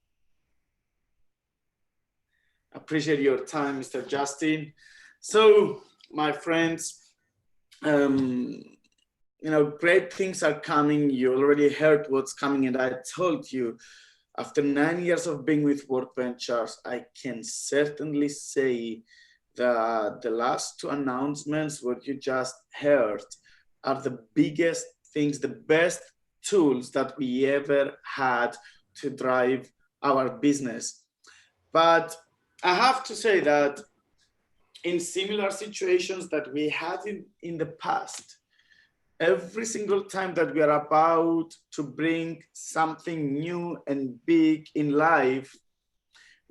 Appreciate your time, Mr. Justin. So, my friends, great things are coming. You already heard what's coming, and I told you, after 9 years of being with Work Ventures, I can certainly say that the last 2 announcements, what you just heard, are the biggest things, the best tools that we ever had to drive our business. But I have to say that in similar situations that we had in the past, every single time that we are about to bring something new and big in life,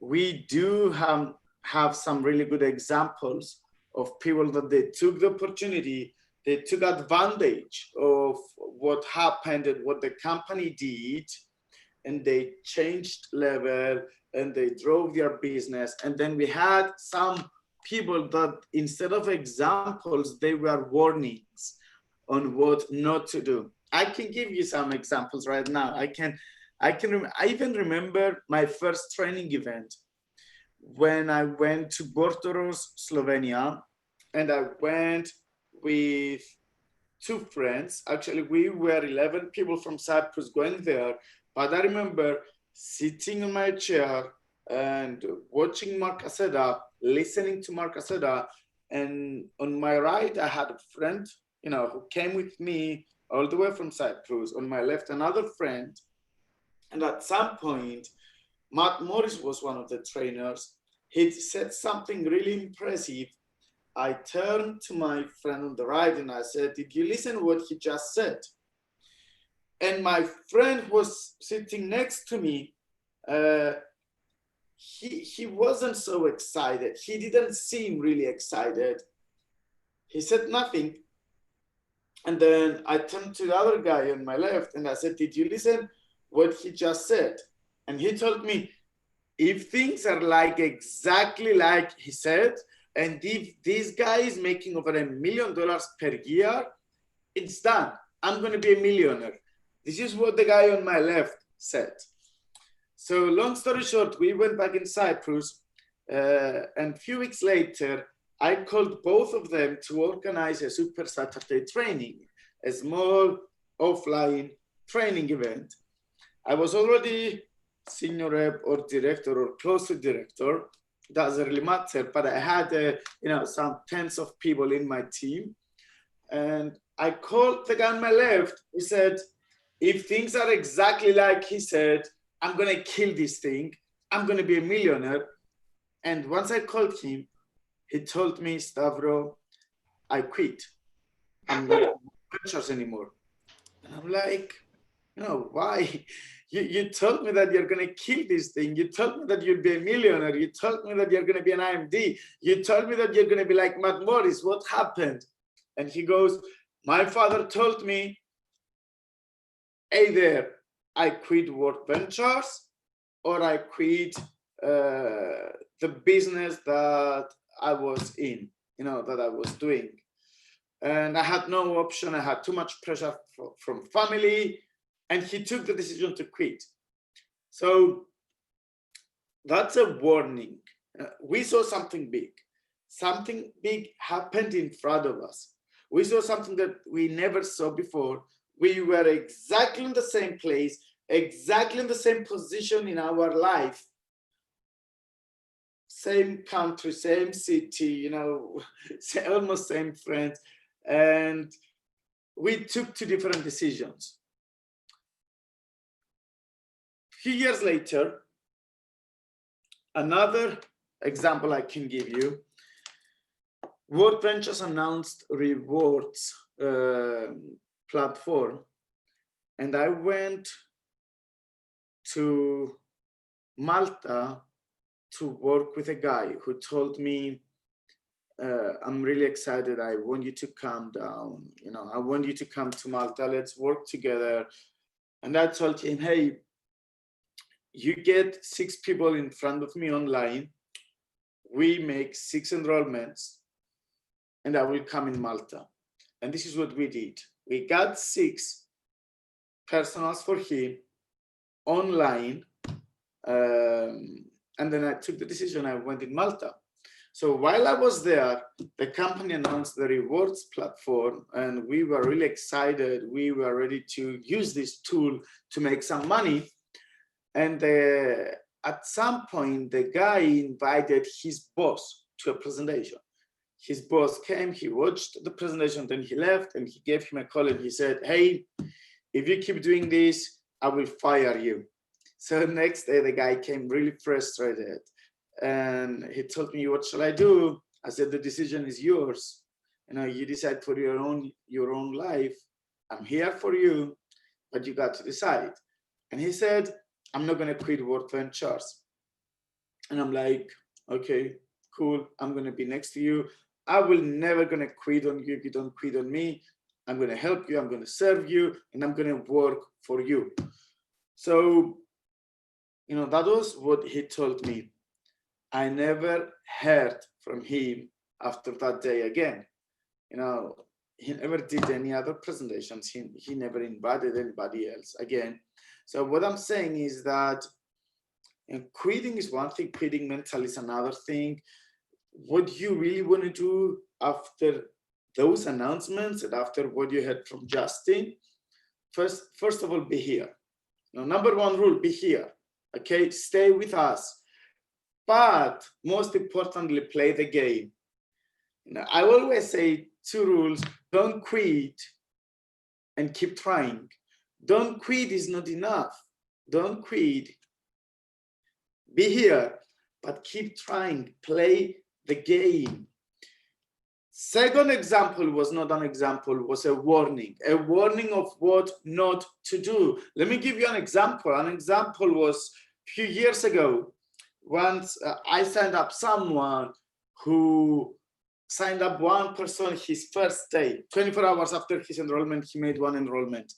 we do have some really good examples of people that they took the opportunity, they took advantage of what happened and what the company did, and they changed level and they drove their business. And then we had some people that instead of examples, they were warnings on what not to do. I can give you some examples right now. I even remember my first training event when I went to Bortoros, Slovenia, and I went with 2 friends. Actually, we were 11 people from Cyprus going there, but I remember sitting in my chair and watching Mark Aceda, listening to Mark Aceda, and on my right, I had a friend, who came with me all the way from Cyprus. On my left, another friend. And at some point, Matt Morris was one of the trainers. He said something really impressive. I turned to my friend on the right and I said, "Did you listen to what he just said?" And my friend who was sitting next to me, he wasn't so excited. He didn't seem really excited. He said nothing. And then I turned to the other guy on my left and I said, "Did you listen what he just said?" And he told me, if things are exactly like he said, and if this guy is making over $1 million per year, it's done. I'm going to be a millionaire. This is what the guy on my left said. So long story short, we went back in Cyprus, and a few weeks later, I called both of them to organize a Super Saturday training, a small offline training event. I was already senior rep or director or close to director, doesn't really matter, but I had some tens of people in my team. And I called the guy on my left. He said, if things are exactly like he said, I'm going to kill this thing. I'm going to be a millionaire. And once I called him, he told me, "Stavro, I quit. I'm not in ventures anymore." And I'm like, why? You told me that you're going to kill this thing. You told me that you'll be a millionaire. You told me that you're going to be an IMD. You told me that you're going to be like Matt Morris. What happened? And he goes, "My father told me, either I quit Work Ventures or I quit the business that I was in, that I was doing. And I had no option. I had too much pressure from family. and he took the decision to quit. So that's a warning. We saw something big. Something big happened in front of us. We saw something that we never saw before. We were exactly in the same place, exactly in the same position in our life. Same country, same city, almost same friends. And we took two different decisions. A few years later, another example I can give you, World Ventures announced rewards platform, and I went to Malta to work with a guy who told me, I'm really excited. I want you to come down. I want you to come to Malta. Let's work together. And I told him, hey, you get 6 people in front of me online. We make 6 enrollments, and I will come in Malta. And this is what we did. We got 6 personals for him online. And then I took the decision. I went in Malta. So while I was there, the company announced the rewards platform, and we were really excited. We were ready to use this tool to make some money. And at some point, the guy invited his boss to a presentation. His boss came, he watched the presentation, then he left, and he gave him a call, and he said, hey, if you keep doing this, I will fire you. So next day, the guy came really frustrated, and he told me, what shall I do? I said, the decision is yours. You decide for your own life. I'm here for you, but you got to decide. And he said, I'm not going to quit World Ventures. And I'm like, okay, cool. I'm going to be next to you. I will never going to quit on you if you don't quit on me. I'm going to help you. I'm going to serve you, and I'm going to work for you. So, that was what he told me. I never heard from him after that day again. He never did any other presentations. He never invited anybody else again. So what I'm saying is that quitting is one thing, quitting mental is another thing. What you really want to do after those announcements and after what you heard from Justin, first of all, be here. Number 1 rule, be here. Okay, stay with us. But most importantly, play the game. I always say 2 rules: don't quit and keep trying. Don't quit is not enough. Don't quit. Be here, but keep trying. Play the game. Second example was not an example, was a warning of what not to do. Let me give you an example. An example was a few years ago. Once I signed up someone who signed up one person his first day. 24 hours after his enrollment, he made 1 enrollment.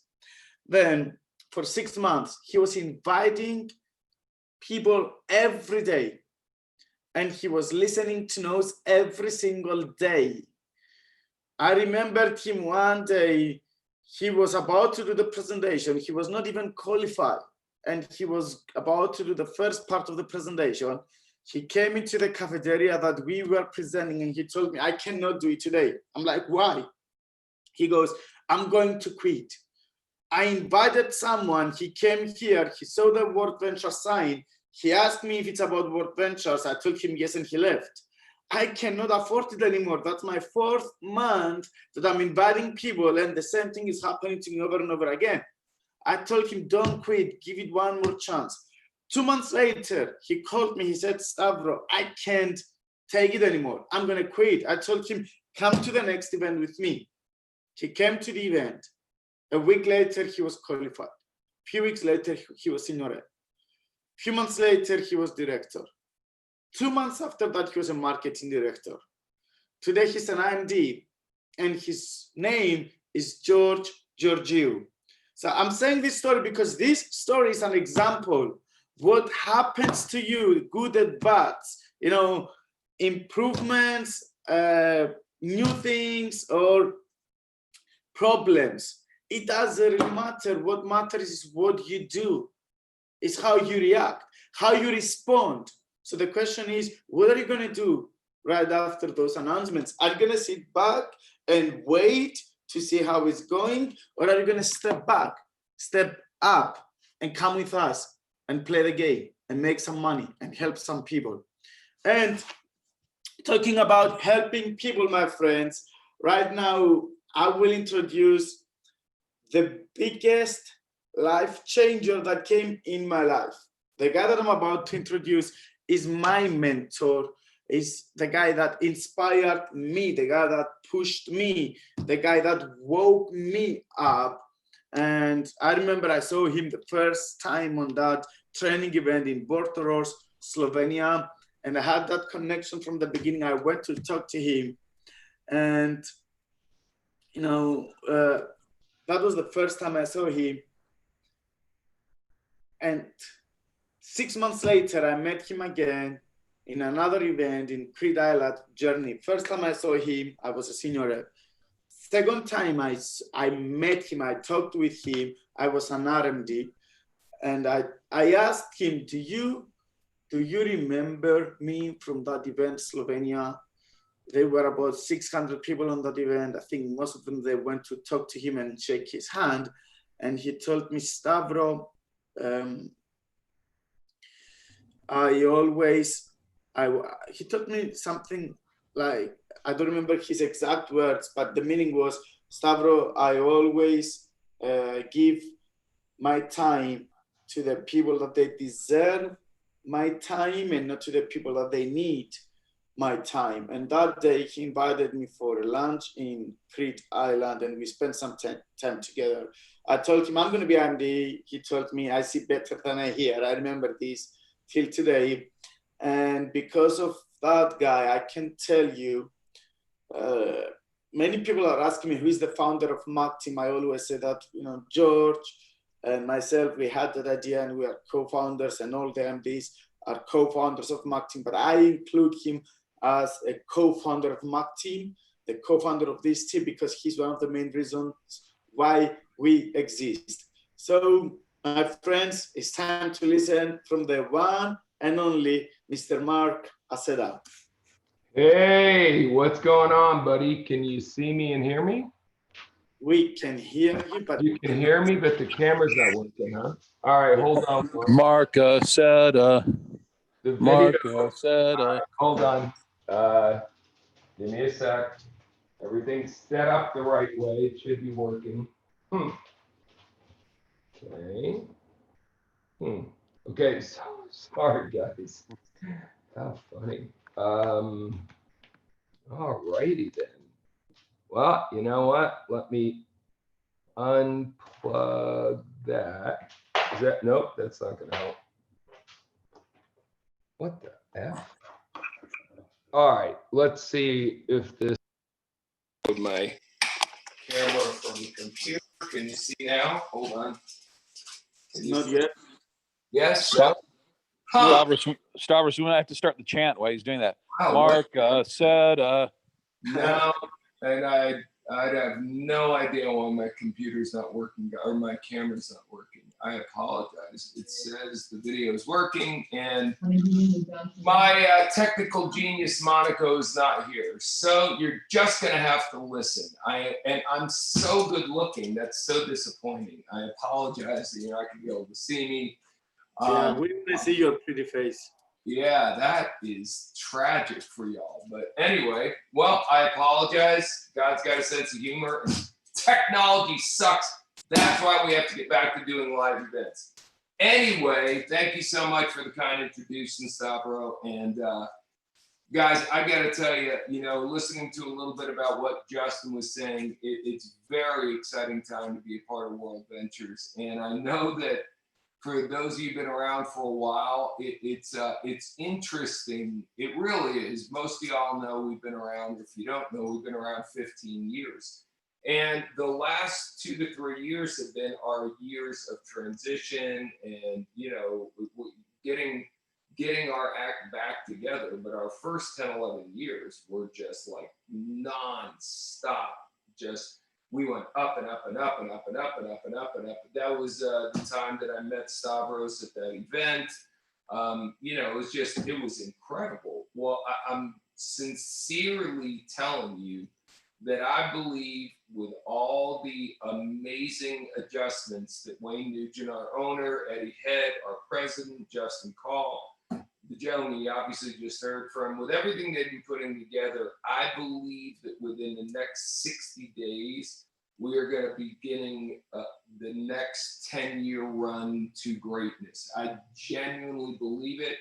Then for 6 months, he was inviting people every day, and he was listening to notes every single day. I remembered him one day, he was about to do the presentation. He was not even qualified, and he was about to do the first part of the presentation. He came into the cafeteria that we were presenting, and he told me, I cannot do it today. I'm like, why? He goes, I'm going to quit. I invited someone, he came here, he saw the World Ventures sign, he asked me if it's about World Ventures, I told him yes, and he left. I cannot afford it anymore. That's my 4th month that I'm inviting people, and the same thing is happening to me over and over again. I told him, don't quit, give it 1 more chance. 2 months later, he called me, he said, Stavro, I can't take it anymore. I'm gonna quit. I told him, come to the next event with me. He came to the event. A week later, he was qualified. A few weeks later, he was senior rep. A few months later, he was director. 2 months after that, he was a marketing director. Today, he's an IMD, and his name is George Georgiou. So I'm saying this story because this story is an example. What happens to you, good and bad, improvements, new things, or problems. it doesn't really matter. What matters is what you do. It's how you react, how you respond. So the question is, what are you going to do right after those announcements? Are you going to sit back and wait to see how it's going? Or are you going to step back, step up, and come with us and play the game and make some money and help some people? And talking about helping people, my friends, right now, I will introduce the biggest life changer that came in my life. The guy that I'm about to introduce is my mentor, is the guy that inspired me, the guy that pushed me, the guy that woke me up. And I remember I saw him the first time on that training event in Bortoros, Slovenia. And I had that connection from the beginning. I went to talk to him. And, that was the first time I saw him. And 6 months later, I met him again in another event in Pre-Dialect Journey. First time I saw him, I was a senior rep. Second time I met him, I talked with him, I was an RMD. And I asked him, do you remember me from that event, Slovenia? There were about 600 people on that event. I think most of them, they went to talk to him and shake his hand. And he told me, Stavro, he told me something like, I don't remember his exact words, but the meaning was, Stavro, I always give my time to the people that they deserve my time and not to the people that they need my time. And that day he invited me for a lunch in Crete Island and we spent some time together. I told him I'm going to be MD. He told me I see better than I hear. I remember this till today. And because of that guy, I can tell you, many people are asking me who is the founder of MACTEAM. I always say that, George and myself, we had that idea and we are co-founders, and all the MDs are co-founders of MACTEAM, but I include him as a co-founder of MACTEAM, the co-founder of this team, because he's one of the main reasons why we exist. So, my friends, it's time to listen from the one and only Mr. Mark Aceda. Hey, what's going on, buddy? Can you see me and hear me? We can hear you, but you can hear me, but the camera's not working, huh? All right, hold on. Mark Aceda. The Mark video. Aceda. Hold on. Give me a sec. Everything's set up the right way. It should be working. Okay. Okay, so sorry, guys. How funny. All righty then. Well, you know what? Let me unplug that. Is that, nope, that's not gonna help. What the F? All right, let's see if this with my camera from the computer. Can you see now? Hold on. Not yet. Yes. Stavros, we might have to start the chant while he's doing that. Wow, Mark Aceda. No, and I'd have no idea why my computer's not working or my camera's not working. I apologize. It says the video is working and my technical genius Monaco is not here. So you're just gonna have to listen. I'm so good looking. That's so disappointing. I apologize that you're not gonna be able to see me. Yeah, we want to see your pretty face. Yeah, that is tragic for y'all. But anyway, well, I apologize. God's got a sense of humor. And technology sucks. That's why we have to get back to doing live events. Anyway, thank you so much for the kind introduction, Stavro. And guys, I got to tell you, listening to a little bit about what Justin was saying, it's very exciting time to be a part of World Ventures. And I know that for those of you who've been around for a while, it's interesting. It really is. Most of y'all know we've been around. If you don't know, we've been around 15 years. And the last 2 to 3 years have been our years of transition and, getting our act back together. But our first 10, 11 years were just like nonstop, just we went up and up and up and up and up and up and up and up. That was the time that I met Stavros at that event. It was incredible. Well, I'm sincerely telling you that I believe with all the amazing adjustments that Wayne Nugent, our owner, Eddie Head, our president, Justin Call, the gentleman you obviously just heard from, with everything they've been putting together, I believe that within the next 60 days, we are going to be beginning the next 10-year run to greatness. I genuinely believe it.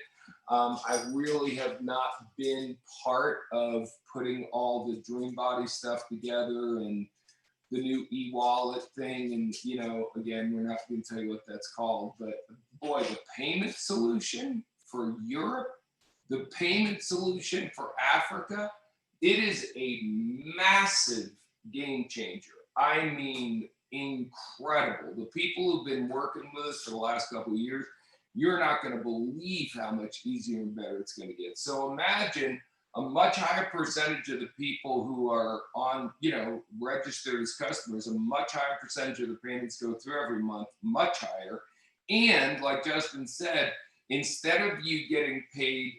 I really have not been part of putting all the Dream Body stuff together and the new e-wallet thing. And, again, we're not going to tell you what that's called, but boy, the payment solution for Europe, the payment solution for Africa, it is a massive game changer. I mean, incredible. The people who've been working with us for the last couple of years, you're not going to believe how much easier and better it's going to get. So imagine a much higher percentage of the people who are on, registered as customers, a much higher percentage of the payments go through every month, much higher. And like Justin said, instead of you getting paid,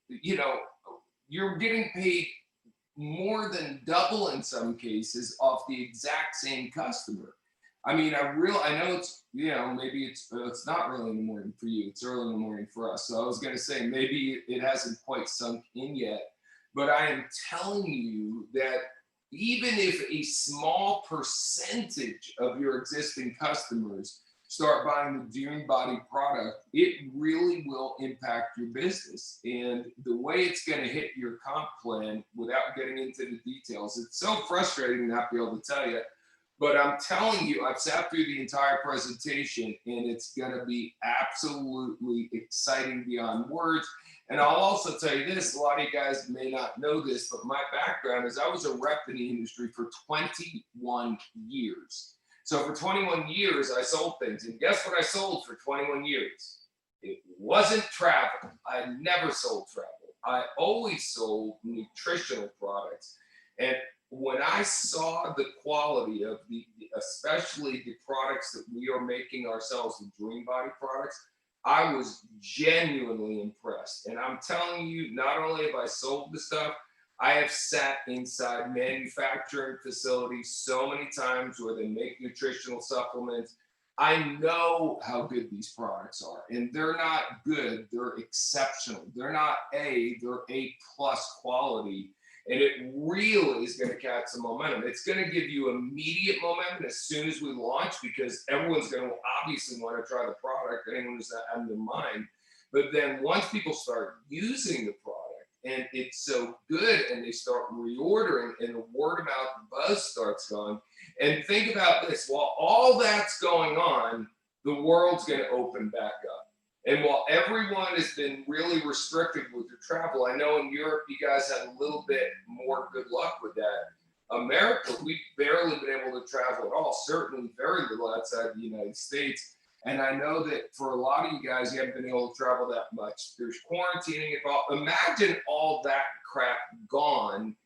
you're getting paid more than double in some cases off the exact same customer. I mean, I know it's, maybe it's not early in the morning for you. It's early in the morning for us. So I was going to say, maybe it hasn't quite sunk in yet, but I am telling you that even if a small percentage of your existing customers start buying the Dream Body product, it really will impact your business. And the way it's going to hit your comp plan, without getting into the details, it's so frustrating not to be able to tell you. But I'm telling you, I've sat through the entire presentation, and it's going to be absolutely exciting beyond words. And I'll also tell you this, a lot of you guys may not know this, but my background is I was a rep in the industry for 21 years. So for 21 years, I sold things. And guess what I sold for 21 years? It wasn't travel. I never sold travel. I always sold nutritional products. And when I saw the quality of especially the products that we are making ourselves, the Dream Body products, I was genuinely impressed. And I'm telling you, not only have I sold the stuff, I have sat inside manufacturing facilities so many times where they make nutritional supplements. I know how good these products are, and they're not good, they're exceptional. They're not A, they're A+ quality. And it really is going to catch some momentum. It's going to give you immediate momentum as soon as we launch, because everyone's going to obviously want to try the product, anyone who's not out of their mind. But then once people start using the product and it's so good and they start reordering and the word of mouth buzz starts going, and think about this, while all that's going on, the world's going to open back up. And while everyone has been really restricted with their travel, I know in Europe, you guys had a little bit more good luck with that. America, we've barely been able to travel at all, certainly very little outside the United States. And I know that for a lot of you guys, you haven't been able to travel that much. There's quarantining involved. Imagine all that crap gone.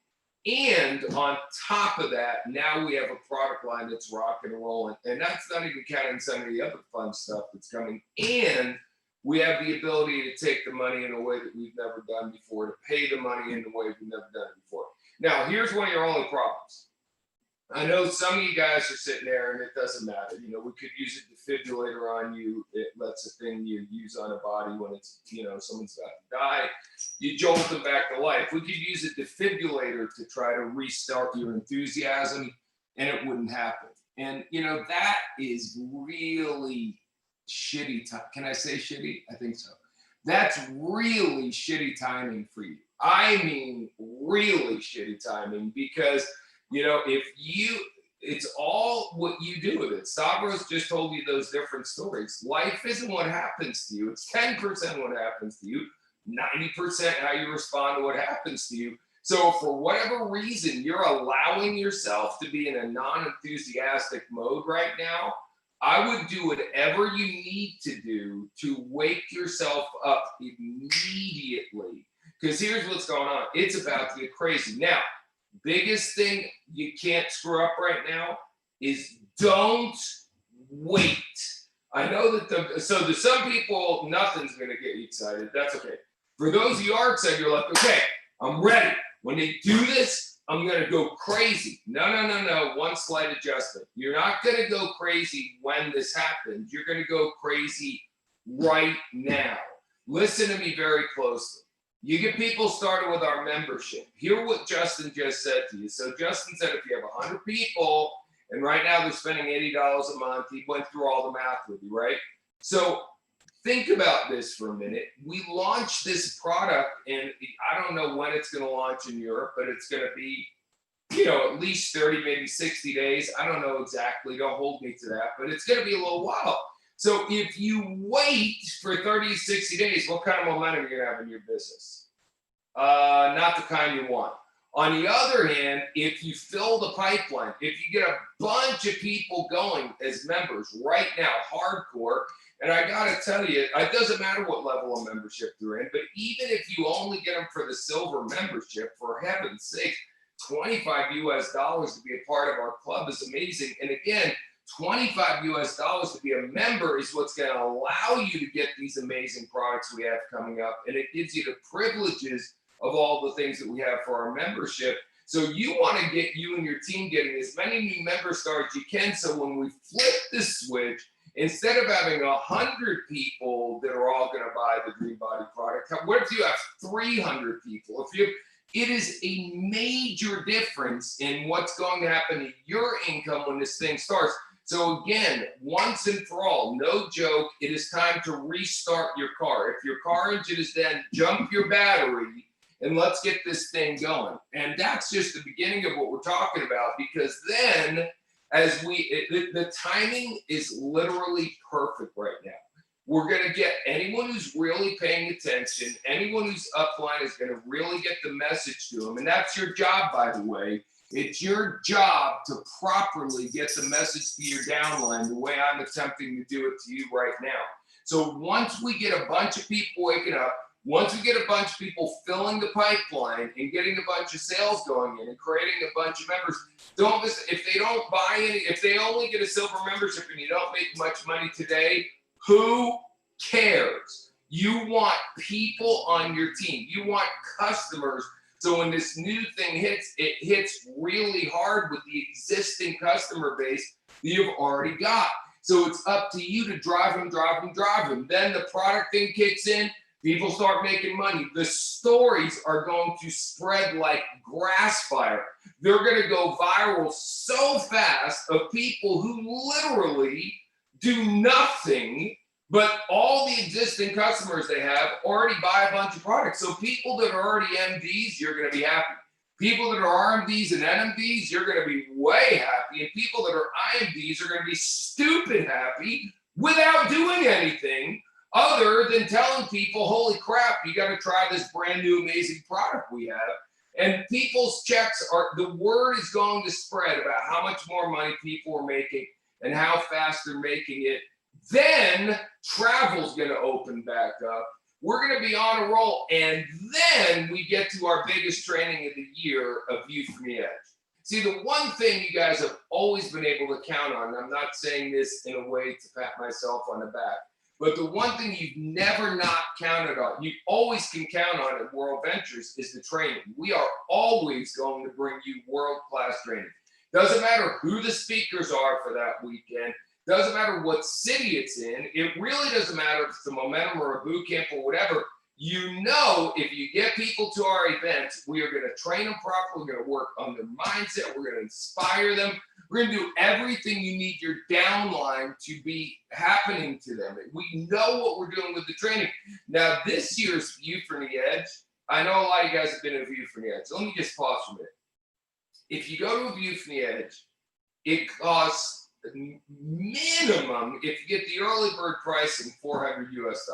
And on top of that, now we have a product line that's rocking and rolling. And that's not even counting some of the other fun stuff that's coming. And we have the ability to take the money in a way that we've never done before, to pay the money in a way we've never done it before. Now, here's one of your only problems. I know some of you guys are sitting there and it doesn't matter. We could use a defibrillator on you. That's a thing you use on a body when it's, someone's about to die. You jolt them back to life. We could use a defibrillator to try to restart your enthusiasm, and it wouldn't happen. And, that is really shitty time. Can I say shitty? I think so. That's really shitty timing for you. I mean, really shitty timing, because it's all what you do with it. Stavros just told you those different stories. Life isn't what happens to you. It's 10% what happens to you, 90% how you respond to what happens to you. So for whatever reason, you're allowing yourself to be in a non-enthusiastic mode right now, I would do whatever you need to do to wake yourself up immediately. Because here's what's going on. It's about to get crazy. Now, biggest thing you can't screw up right now is don't wait. I know that so to some people, nothing's going to get you excited. That's okay. For those of you who are excited, you're like, okay, I'm ready. When they do this, I'm going to go crazy. No. One slight adjustment. You're not going to go crazy when this happens. You're going to go crazy right now. Listen to me very closely. You get people started with our membership. Hear what Justin just said to you. So Justin said if you have 100 people, and right now they're spending $80 a month, he went through all the math with you, right? So think about this for a minute. We launched this product, and I don't know when it's going to launch in Europe, but it's going to be, at least 30, maybe 60 days. I don't know exactly. Don't hold me to that, but it's going to be a little while. So if you wait for 30 to 60 days, what kind of momentum are you going to have in your business? Not the kind you want. On the other hand, if you fill the pipeline, if you get a bunch of people going as members right now, hardcore, and I got to tell you, it doesn't matter what level of membership they're in, but even if you only get them for the silver membership, for heaven's sake, $25 to be a part of our club is amazing. And again, $25 to be a member is what's going to allow you to get these amazing products we have coming up. And it gives you the privileges of all the things that we have for our membership. So you want to get you and your team getting as many new member starts you can. So when we flip the switch, instead of having 100 people that are all going to buy the Green Body product, what if you have 300 people? It is a major difference in what's going to happen to your income when this thing starts. So again, once and for all, no joke, it is time to restart your car. If your car engine is dead, jump your battery and let's get this thing going. And that's just the beginning of what we're talking about, because then the timing is literally perfect right now. We're going to get anyone who's really paying attention, anyone who's upline is going to really get the message to them. And that's your job, by the way. It's your job to properly get the message to your downline the way I'm attempting to do it to you right now. So once we get a bunch of people waking up, once we get a bunch of people filling the pipeline and getting a bunch of sales going in and creating a bunch of members, don't miss, if they don't buy any, if they only get a silver membership and you don't make much money today, who cares? You want people on your team. You want customers. So when this new thing hits, it hits really hard with the existing customer base that you've already got. So it's up to you to drive them. Then the product thing kicks in. People start making money. The stories are going to spread like grass fire. They're going to go viral so fast of people who literally do nothing, but all the existing customers they have already buy a bunch of products. So people that are already MDs, you're going to be happy. People that are RMDs and NMDs, you're going to be way happy. And people that are IMDs are going to be stupid happy without doing anything other than telling people, holy crap, you got to try this brand new amazing product we have. And people's checks are, the word is going to spread about how much more money people are making and how fast they're making it. Then travel's going to open back up. We're going to be on a roll. And then we get to our biggest training of the year of View from the Edge. See, the one thing you guys have always been able to count on, and I'm not saying this in a way to pat myself on the back, but the one thing you've never not counted on, you always can count on at World Ventures, is the training. We are always going to bring you world-class training. Doesn't matter who the speakers are for that weekend. Doesn't matter what city it's in. It really doesn't matter if it's a momentum or a boot camp or whatever. You know, if you get people to our events, we are going to train them properly. We're going to work on their mindset. We're going to inspire them. We're going to do everything you need your downline to be happening to them. We know what we're doing with the training. Now, this year's View from the Edge, I know a lot of you guys have been in View from the Edge. So let me just pause for a minute. If you go to a View from the Edge, it costs minimum, if you get the early bird pricing, $400 US.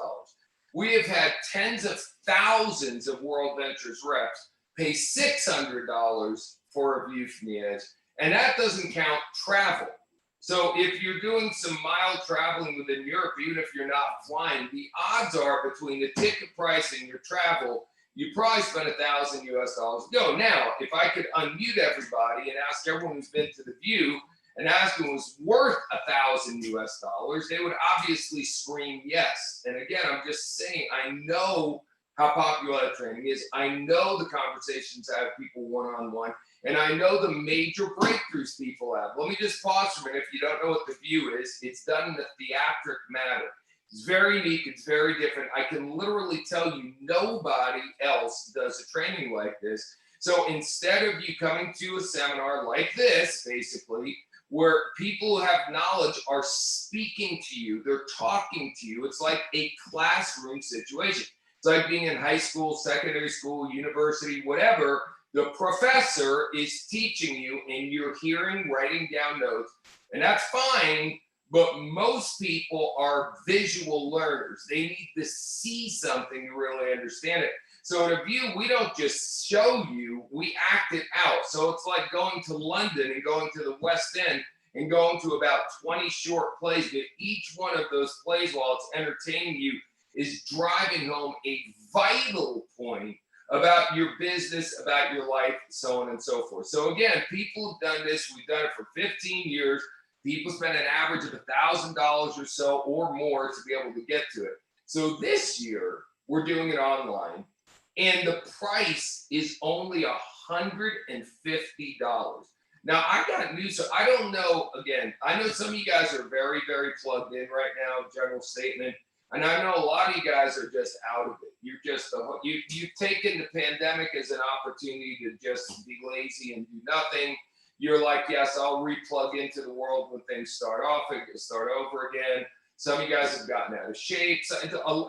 We have had tens of thousands of World Ventures reps pay $600 for a View from the Edge. And that doesn't count travel. So if you're doing some mild traveling within Europe, even if you're not flying, the odds are between the ticket price and your travel, you probably spent $1,000 US. No, now, if I could unmute everybody and ask everyone who's been to the view and ask them was worth $1,000 US, they would obviously scream yes. And again, I'm just saying, I know how popular that training is. I know the conversations I have people one-on-one, and I know the major breakthroughs people have. Let me just pause for a minute. If you don't know what the view is, it's done in a theatric manner. It's very unique. It's very different. I can literally tell you nobody else does a training like this. So instead of you coming to a seminar like this, basically, where people who have knowledge are speaking to you, they're talking to you, it's like a classroom situation. It's like being in high school, secondary school, university, whatever. The professor is teaching you and you're hearing, writing down notes, and that's fine. But most people are visual learners. They need to see something to really understand it. So in a view, we don't just show you, we act it out. So it's like going to London and going to the West End and going to about 20 short plays. But each one of those plays, while it's entertaining you, is driving home a vital point about your business, about your life, so on and so forth. So again, people have done this. We've done it for 15 years. People spend an average of $1,000 or so or more to be able to get to it. So this year, we're doing it online, and the price is only $150. Now, I got news. So I don't know, again, I know some of you guys are very, very plugged in right now, general statement. And I know a lot of you guys are just out of it. You're just, you've taken the pandemic as an opportunity to just be lazy and do nothing. You're like, yes, I'll replug into the world when things start off and start over again. Some of you guys have gotten out of shape. So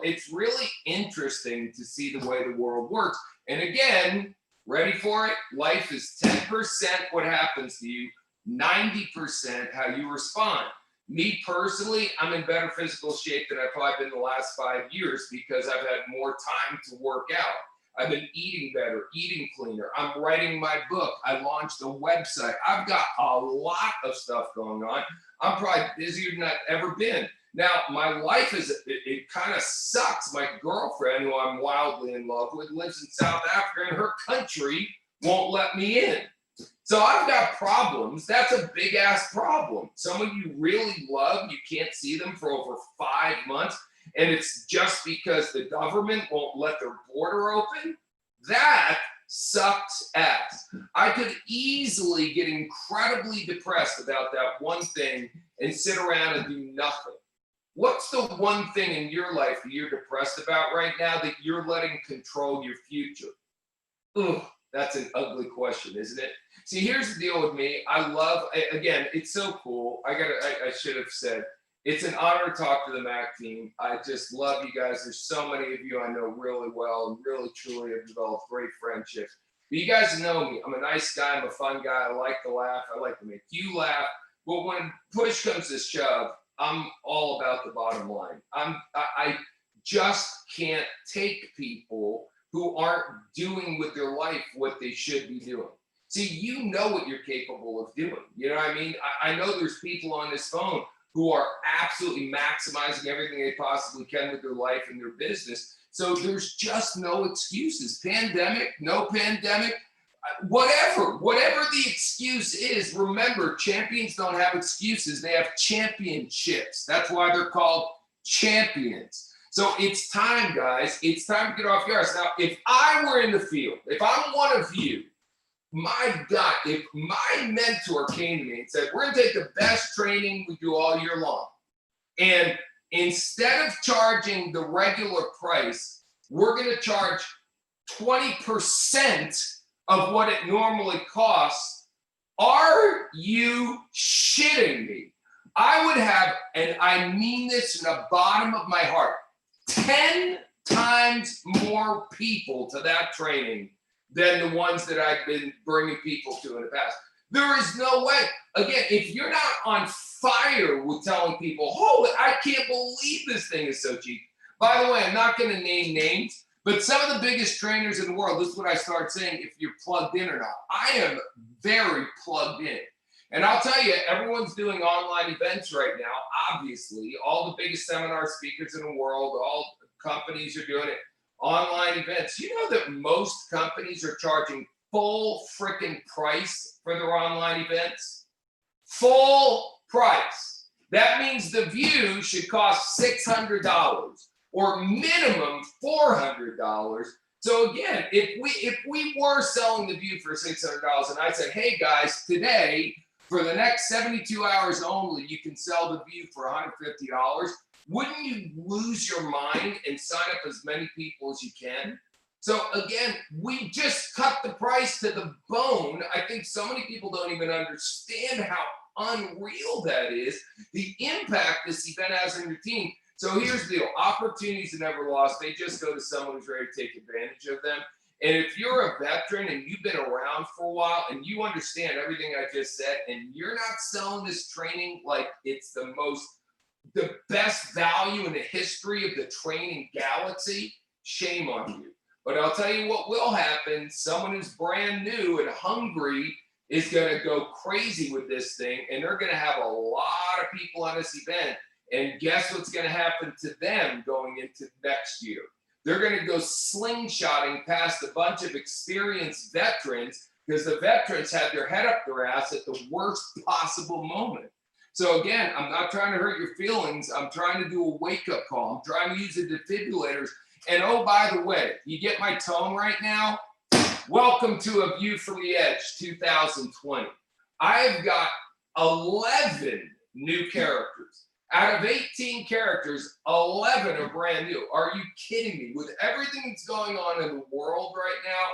it's really interesting to see the way the world works. And again, ready for it? Life is 10% what happens to you, 90% how you respond. Me personally, I'm in better physical shape than I've probably been the last 5 years because I've had more time to work out. I've been eating better, eating cleaner. I'm writing my book. I launched a website. I've got a lot of stuff going on. I'm probably busier than I've ever been. Now, my life it kind of sucks. My girlfriend, who I'm wildly in love with, lives in South Africa, and her country won't let me in. So I've got problems. That's a big ass problem. Someone you really love, you can't see them for over 5 months. And it's just because the government won't let their border open. That sucks ass. I could easily get incredibly depressed about that one thing and sit around and do nothing. What's the one thing in your life that you're depressed about right now that you're letting control your future? Ugh, that's an ugly question, isn't it? See, here's the deal with me. I love, again, it's so cool. I should have said, it's an honor to talk to the MAC team. I just love you guys. There's so many of you I know really well and really, truly have developed great friendships. But you guys know me. I'm a nice guy. I'm a fun guy. I like to laugh. I like to make you laugh. But when push comes to shove, I'm all about the bottom line. I just can't take people who aren't doing with their life what they should be doing. See, you know what you're capable of doing. You know what I mean? I know there's people on this phone who are absolutely maximizing everything they possibly can with their life and their business. So there's just no excuses. Pandemic, no pandemic, whatever the excuse is, remember, champions don't have excuses. They have championships. That's why they're called champions. So it's time, guys. It's time to get off your ass. Now, if I were in the field, if I'm one of you, my God, if my mentor came to me and said, we're going to take the best training we do all year long, and instead of charging the regular price, we're going to charge 20% of what it normally costs, are you shitting me? I would have, and I mean this in the bottom of my heart, 10 times more people to that training than the ones that I've been bringing people to in the past. There is no way. Again, if you're not on fire with telling people, holy, I can't believe this thing is so cheap. By the way, I'm not going to name names, but some of the biggest trainers in the world, this is what I start saying, if you're plugged in or not. I am very plugged in. And I'll tell you, everyone's doing online events right now, obviously. All the biggest seminar speakers in the world, all companies are doing it. online events. You know that most companies are charging full freaking price for their online events? Full price. That means the view should cost $600 or minimum $400. So again, if we were selling the view for $600 and I said, hey guys, today for the next 72 hours only, you can sell the view for $150. Wouldn't you lose your mind and sign up as many people as you can? So again, we just cut the price to the bone. I think so many people don't even understand how unreal that is, the impact this event has on your team. So here's the deal, opportunities are never lost. They just go to someone who's ready to take advantage of them. And if you're a veteran and you've been around for a while and you understand everything I just said, and you're not selling this training like it's the best value in the history of the training galaxy, shame on you. But I'll tell you what will happen. Someone who's brand new and hungry is going to go crazy with this thing, and they're going to have a lot of people on this event. And guess what's going to happen to them going into next year? They're going to go slingshotting past a bunch of experienced veterans because the veterans had their head up their ass at the worst possible moment. So again, I'm not trying to hurt your feelings. I'm trying to do a wake-up call. I'm trying to use the defibrillators. And oh, by the way, you get my tone right now? Welcome to A View from the Edge 2020. I've got 11 new characters. Out of 18 characters, 11 are brand new. Are you kidding me? With everything that's going on in the world right now,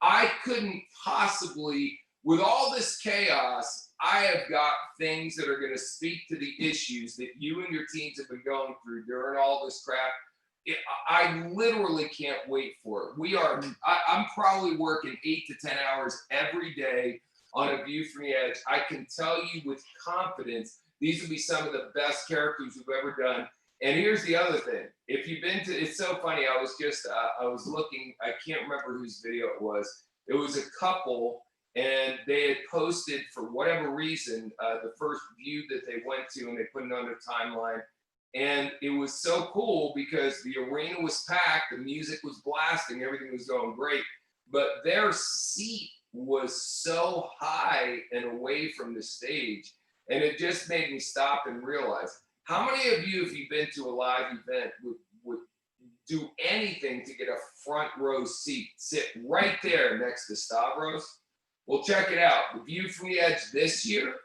I couldn't possibly, with all this chaos, I have got things that are going to speak to the issues that you and your teams have been going through during all this crap. I literally can't wait for it. I'm probably working 8 to 10 hours every day on A View from the Edge. I can tell you with confidence, these will be some of the best characters we've ever done. And here's the other thing. If you've been to, it's so funny. I was looking, I can't remember whose video it was. It was a couple and they had posted for whatever reason, the first view that they went to and they put it on their timeline. And it was so cool because the arena was packed, the music was blasting, everything was going great. But their seat was so high and away from the stage. And it just made me stop and realize, how many of you, if you've been to a live event, would do anything to get a front row seat, sit right there next to Stavros? Well, check it out. The View from the Edge this year,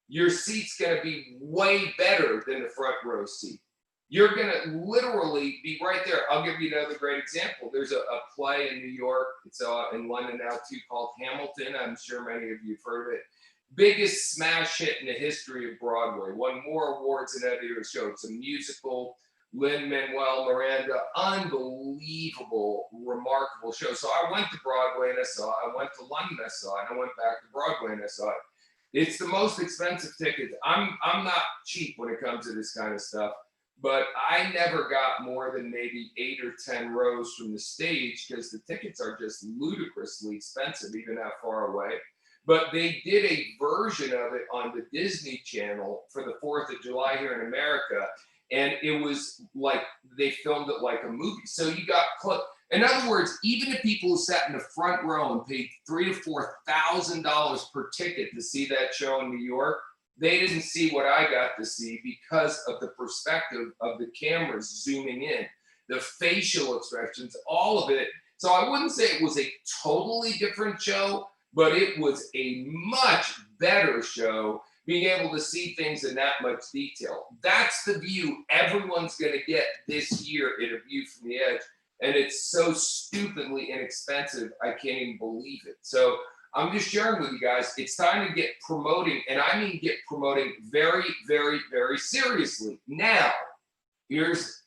your seat's going to be way better than the front row seat. You're going to literally be right there. I'll give you another great example. There's a play in New York. It's in London now too, called Hamilton. I'm sure many of you have heard of it. Biggest smash hit in the history of Broadway. Won more awards than any other show. It's a musical. Lin-Manuel Miranda, unbelievable, remarkable show. So I went to Broadway and I saw it. I went to London, I saw it. I went back to Broadway and I saw it. It's the most expensive ticket. I'm not cheap when it comes to this kind of stuff, but I never got more than maybe 8 or 10 rows from the stage because the tickets are just ludicrously expensive, even that far away. But they did a version of it on the Disney Channel for the 4th of July here in America. And it was like they filmed it like a movie. So you got, in other words, even the people who sat in the front row and paid $3,000 to $4,000 per ticket to see that show in New York, they didn't see what I got to see because of the perspective of the cameras zooming in, the facial expressions, all of it. So I wouldn't say it was a totally different show, but it was a much better show, being able to see things in that much detail. That's the view everyone's going to get this year at A View from the Edge. And it's so stupidly inexpensive, I can't even believe it. So I'm just sharing with you guys, it's time to get promoting, and I mean get promoting very, very, very seriously. Now, here's,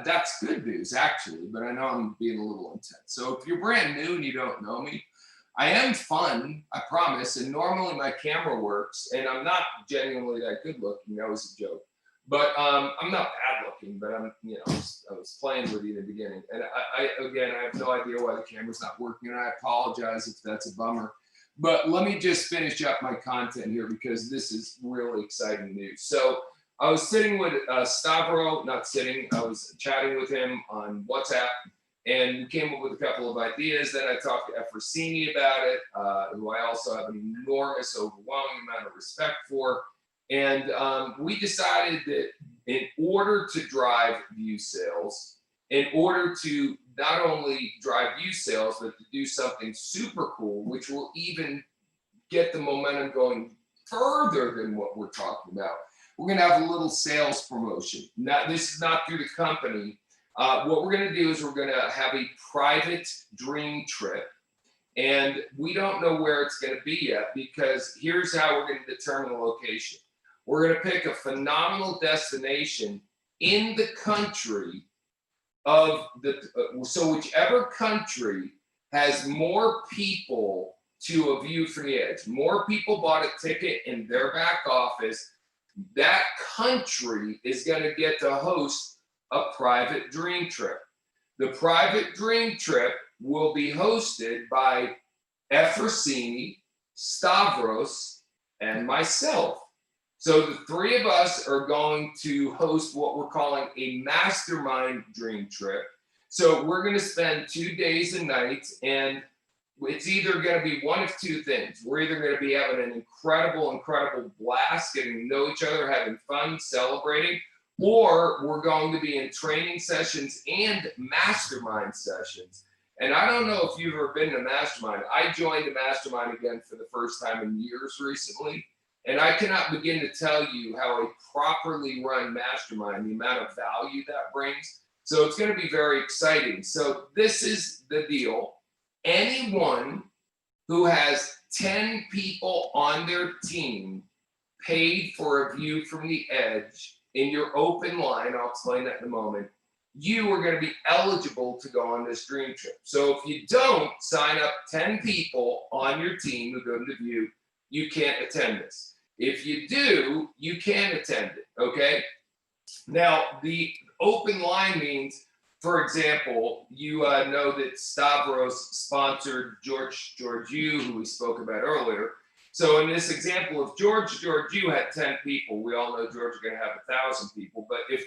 that's good news actually, but I know I'm being a little intense. So if you're brand new and you don't know me, I am fun, I promise, and normally my camera works, and I'm not genuinely that good looking, that was a joke. But I'm not bad looking, but I'm, you know, I was playing with you in the beginning. And again, I have no idea why the camera's not working, and I apologize if that's a bummer. But let me just finish up my content here because this is really exciting news. So I was sitting with I was chatting with him on WhatsApp, And we came up with a couple of ideas. Then I talked to Efrosini about it, who I also have an enormous, overwhelming amount of respect for. And we decided that in order to drive view sales, in order to not only drive view sales, but to do something super cool, which will even get the momentum going further than what we're talking about, we're going to have a little sales promotion. Now, this is not through the company. What we're going to do is we're going to have a private dream trip. And we don't know where it's going to be yet, because here's how we're going to determine the location. We're going to pick a phenomenal destination in the country of so whichever country has more people to a view from the edge, more people bought a ticket in their back office, that country is going to get to host a private dream trip. The private dream trip will be hosted by Efrosini, Stavros, and myself. So the three of us are going to host what we're calling a mastermind dream trip. So we're going to spend 2 days and nights, and it's either going to be one of two things. We're either going to be having an incredible blast, getting to know each other, having fun, celebrating, or we're going to be in training sessions and mastermind sessions. And I don't know if you've ever been to a mastermind. I joined a mastermind again for the first time in years recently. And I cannot begin to tell you how a properly run mastermind, the amount of value that brings. So it's going to be very exciting. So this is the deal. Anyone who has 10 people on their team paid for a view from the edge in your open line, I'll explain that in a moment, you are going to be eligible to go on this dream trip. So if you don't sign up 10 people on your team who go to the view, you can't attend this. If you do, you can attend it, okay? Now, the open line means, for example, you know that Stavros sponsored George Georgiou, who we spoke about earlier. So in this example, if George Georgiou had 10 people, we all know George is going to have 1,000 people. But if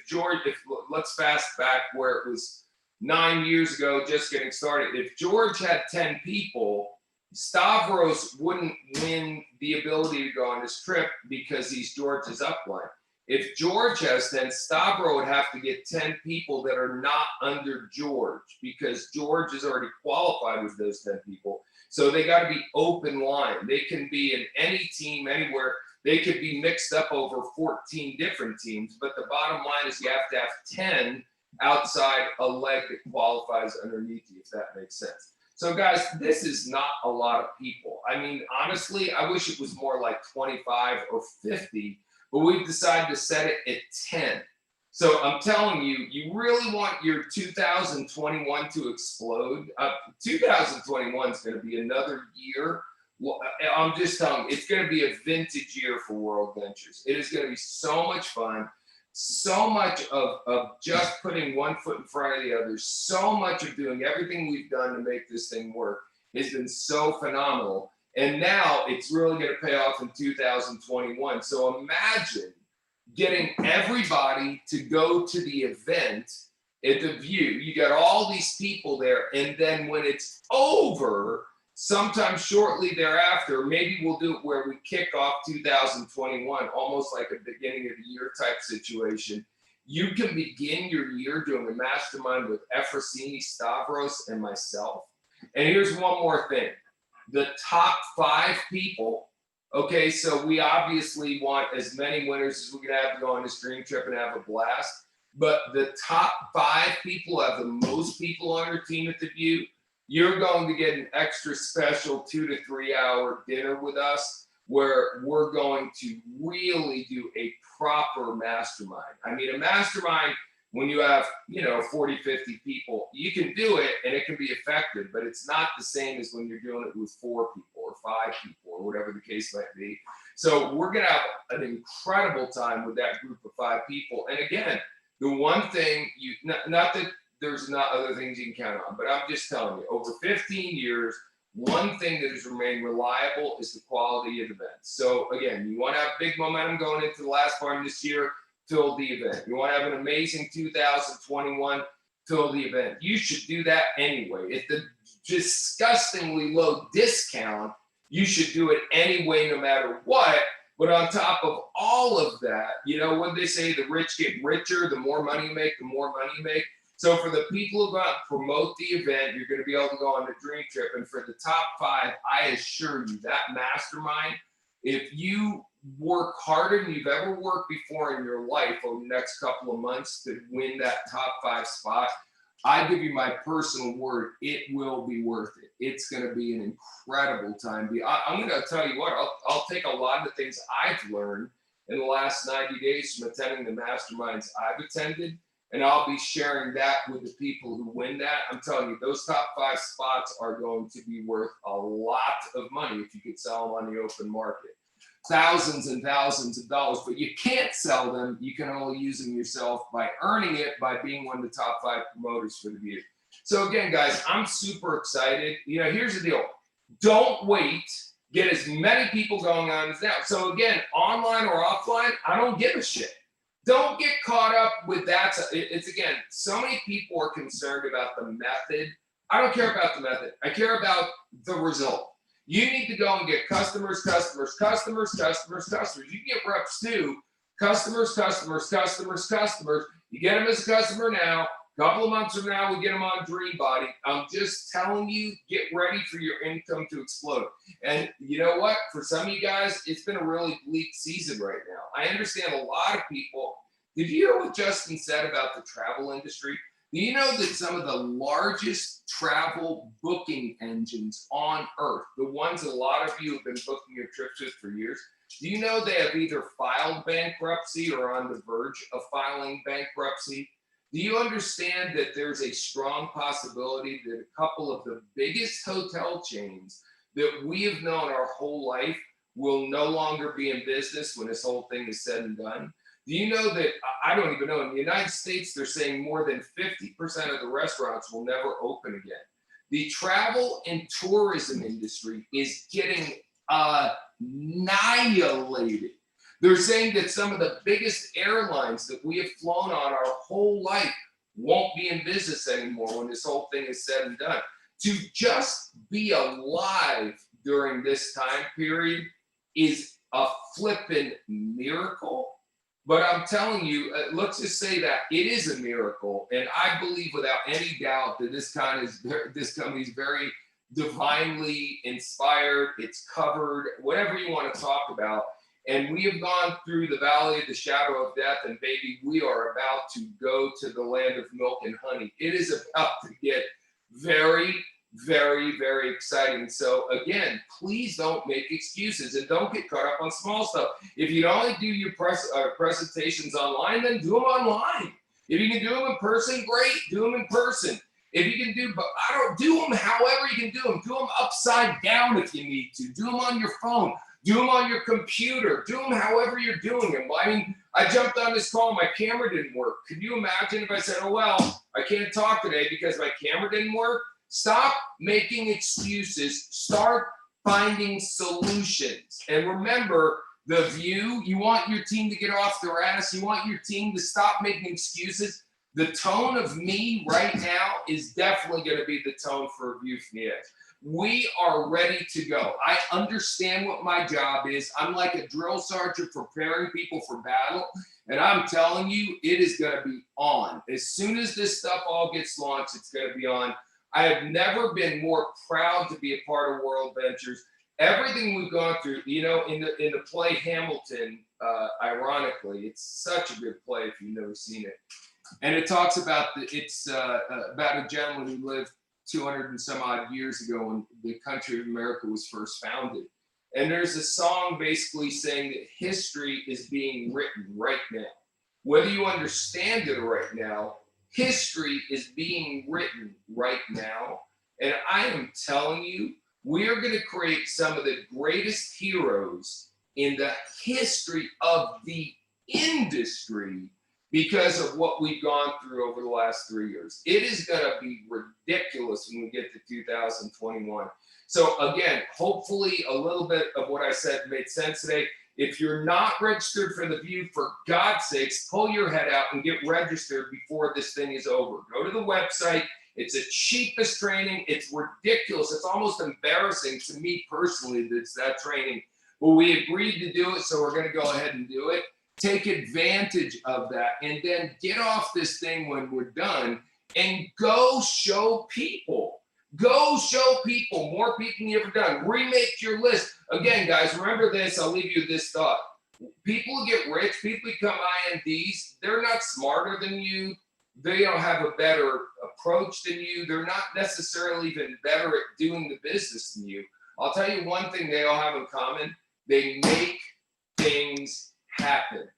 let's fast back where it was 9 years ago, just getting started. If George had 10 people, Stavros wouldn't win the ability to go on this trip because he's George's upline. If George has 10, Stavros would have to get 10 people that are not under George, because George is already qualified with those 10 people. So they got to be open line. They can be in any team, anywhere. They could be mixed up over 14 different teams. But the bottom line is you have to have 10 outside a leg that qualifies underneath you, if that makes sense. So guys, this is not a lot of people. I mean, honestly, I wish it was more like 25 or 50, but we've decided to set it at 10. So I'm telling you, you really want your 2021 to explode. 2021 is going to be another year. Well, I'm just telling you, it's going to be a vintage year for World Ventures. It is going to be so much fun. So much of just putting one foot in front of the other, so much of doing everything we've done to make this thing work has been so phenomenal. And now it's really going to pay off in 2021. So imagine getting everybody to go to the event at the View. You got all these people there. And then when it's over, sometime shortly thereafter, maybe we'll do it where we kick off 2021, almost like a beginning of the year type situation. You can begin your year doing a mastermind with Efrosini, Stavros, and myself. And here's one more thing. The top 5 people, okay, so we obviously want as many winners as we can have to go on this dream trip and have a blast. But the top 5 people have the most people on their team at the View. You're going to get an extra special 2 to 3 hour dinner with us, where we're going to really do a proper mastermind. I mean, a mastermind, when you have, 40, 50 people, you can do it and it can be effective, but it's not the same as when you're doing it with 4 people or 5 people or whatever the case might be. So we're going to have an incredible time with that group of 5 people. And again, the one thing not that there's not other things you can count on, but I'm just telling you, over 15 years, one thing that has remained reliable is the quality of events. So again, you want to have big momentum going into the last part of this year, fill the event. You want to have an amazing 2021, till the event. You should do that anyway. At the disgustingly low discount, you should do it anyway, no matter what. But on top of all of that, you know, when they say the rich get richer, the more money you make, the more money you make. So for the people who go out and promote the event, you're going to be able to go on the dream trip. And for the top 5, I assure you that mastermind, if you work harder than you've ever worked before in your life over the next couple of months to win that top 5 spot, I give you my personal word, it will be worth it. It's going to be an incredible time. I'm going to tell you what, I'll take a lot of the things I've learned in the last 90 days from attending the masterminds I've attended, and I'll be sharing that with the people who win that. I'm telling you, those top 5 spots are going to be worth a lot of money if you could sell them on the open market. Thousands and thousands of dollars, but you can't sell them. You can only use them yourself by earning it by being one of the top 5 promoters for the year. So again, guys, I'm super excited. You know, here's the deal. Don't wait. Get as many people going on as now. So again, online or offline, I don't give a shit. Don't get caught up with that. It's again, so many people are concerned about the method. I don't care about the method. I care about the result. You need to go and get customers, customers, customers, customers, customers. You can get reps too. Customers, customers, customers, customers. You get them as a customer now. A couple of months from now, we get them on Dream Body. I'm just telling you, get ready for your income to explode. And you know what? For some of you guys, it's been a really bleak season right now. I understand a lot of people. Did you hear what Justin said about the travel industry? Do you know that some of the largest travel booking engines on earth, the ones that a lot of you have been booking your trips with for years, do you know they have either filed bankruptcy or on the verge of filing bankruptcy? Do you understand that there's a strong possibility that a couple of the biggest hotel chains that we have known our whole life will no longer be in business when this whole thing is said and done? Do you know that, I don't even know, in the United States, they're saying more than 50% of the restaurants will never open again. The travel and tourism industry is getting annihilated. They're saying that some of the biggest airlines that we have flown on our whole life won't be in business anymore when this whole thing is said and done. To just be alive during this time period is a flippin' miracle. But I'm telling you, let's just say that it is a miracle, and I believe without any doubt that this company is very divinely inspired. It's covered, whatever you want to talk about. And we have gone through the valley of the shadow of death, and baby, we are about to go to the land of milk and honey. It is about to get very, very, very exciting. So again, please don't make excuses and don't get caught up on small stuff. If you only do your presentations online, then do them online. If you can do them in person, great, do them in person. If you can do, but I don't do them however you can do them. Do them upside down if you need to. Do them on your phone. Do them on your computer. Do them however you're doing them. I mean, I jumped on this call, my camera didn't work. Could you imagine if I said, oh, well, I can't talk today because my camera didn't work? Stop making excuses. Start finding solutions. And remember, the view, you want your team to get off their ass. You want your team to stop making excuses. The tone of me right now is definitely going to be the tone for View from the Edge. We are ready to go. I understand what my job is. I'm like a drill sergeant preparing people for battle. And I'm telling you, it is going to be on. As soon as this stuff all gets launched, it's going to be on. I have never been more proud to be a part of World Ventures. Everything we've gone through, you know, in the play Hamilton, ironically, it's such a good play if you've never seen it. And it talks about, about a gentleman who lived 200 and some odd years ago when the country of America was first founded. And there's a song basically saying that history is being written right now. Whether you understand it right now, history is being written right now. And I am telling you, we are going to create some of the greatest heroes in the history of the industry because of what we've gone through over the last 3 years. It is going to be ridiculous when we get to 2021. So again, hopefully a little bit of what I said made sense today. If you're not registered for the view, for God's sakes, pull your head out and get registered before this thing is over. Go to the website. It's the cheapest training. It's ridiculous. It's almost embarrassing to me personally that it's that training. But we agreed to do it, so we're going to go ahead and do it. Take advantage of that, and then get off this thing when we're done and go show people. Go show people, more people than you ever done. Remake your list. Again, guys, remember this. I'll leave you this thought. People who get rich, people become INDs, they're not smarter than you. They don't have a better approach than you. They're not necessarily even better at doing the business than you. I'll tell you one thing they all have in common. They make things happen.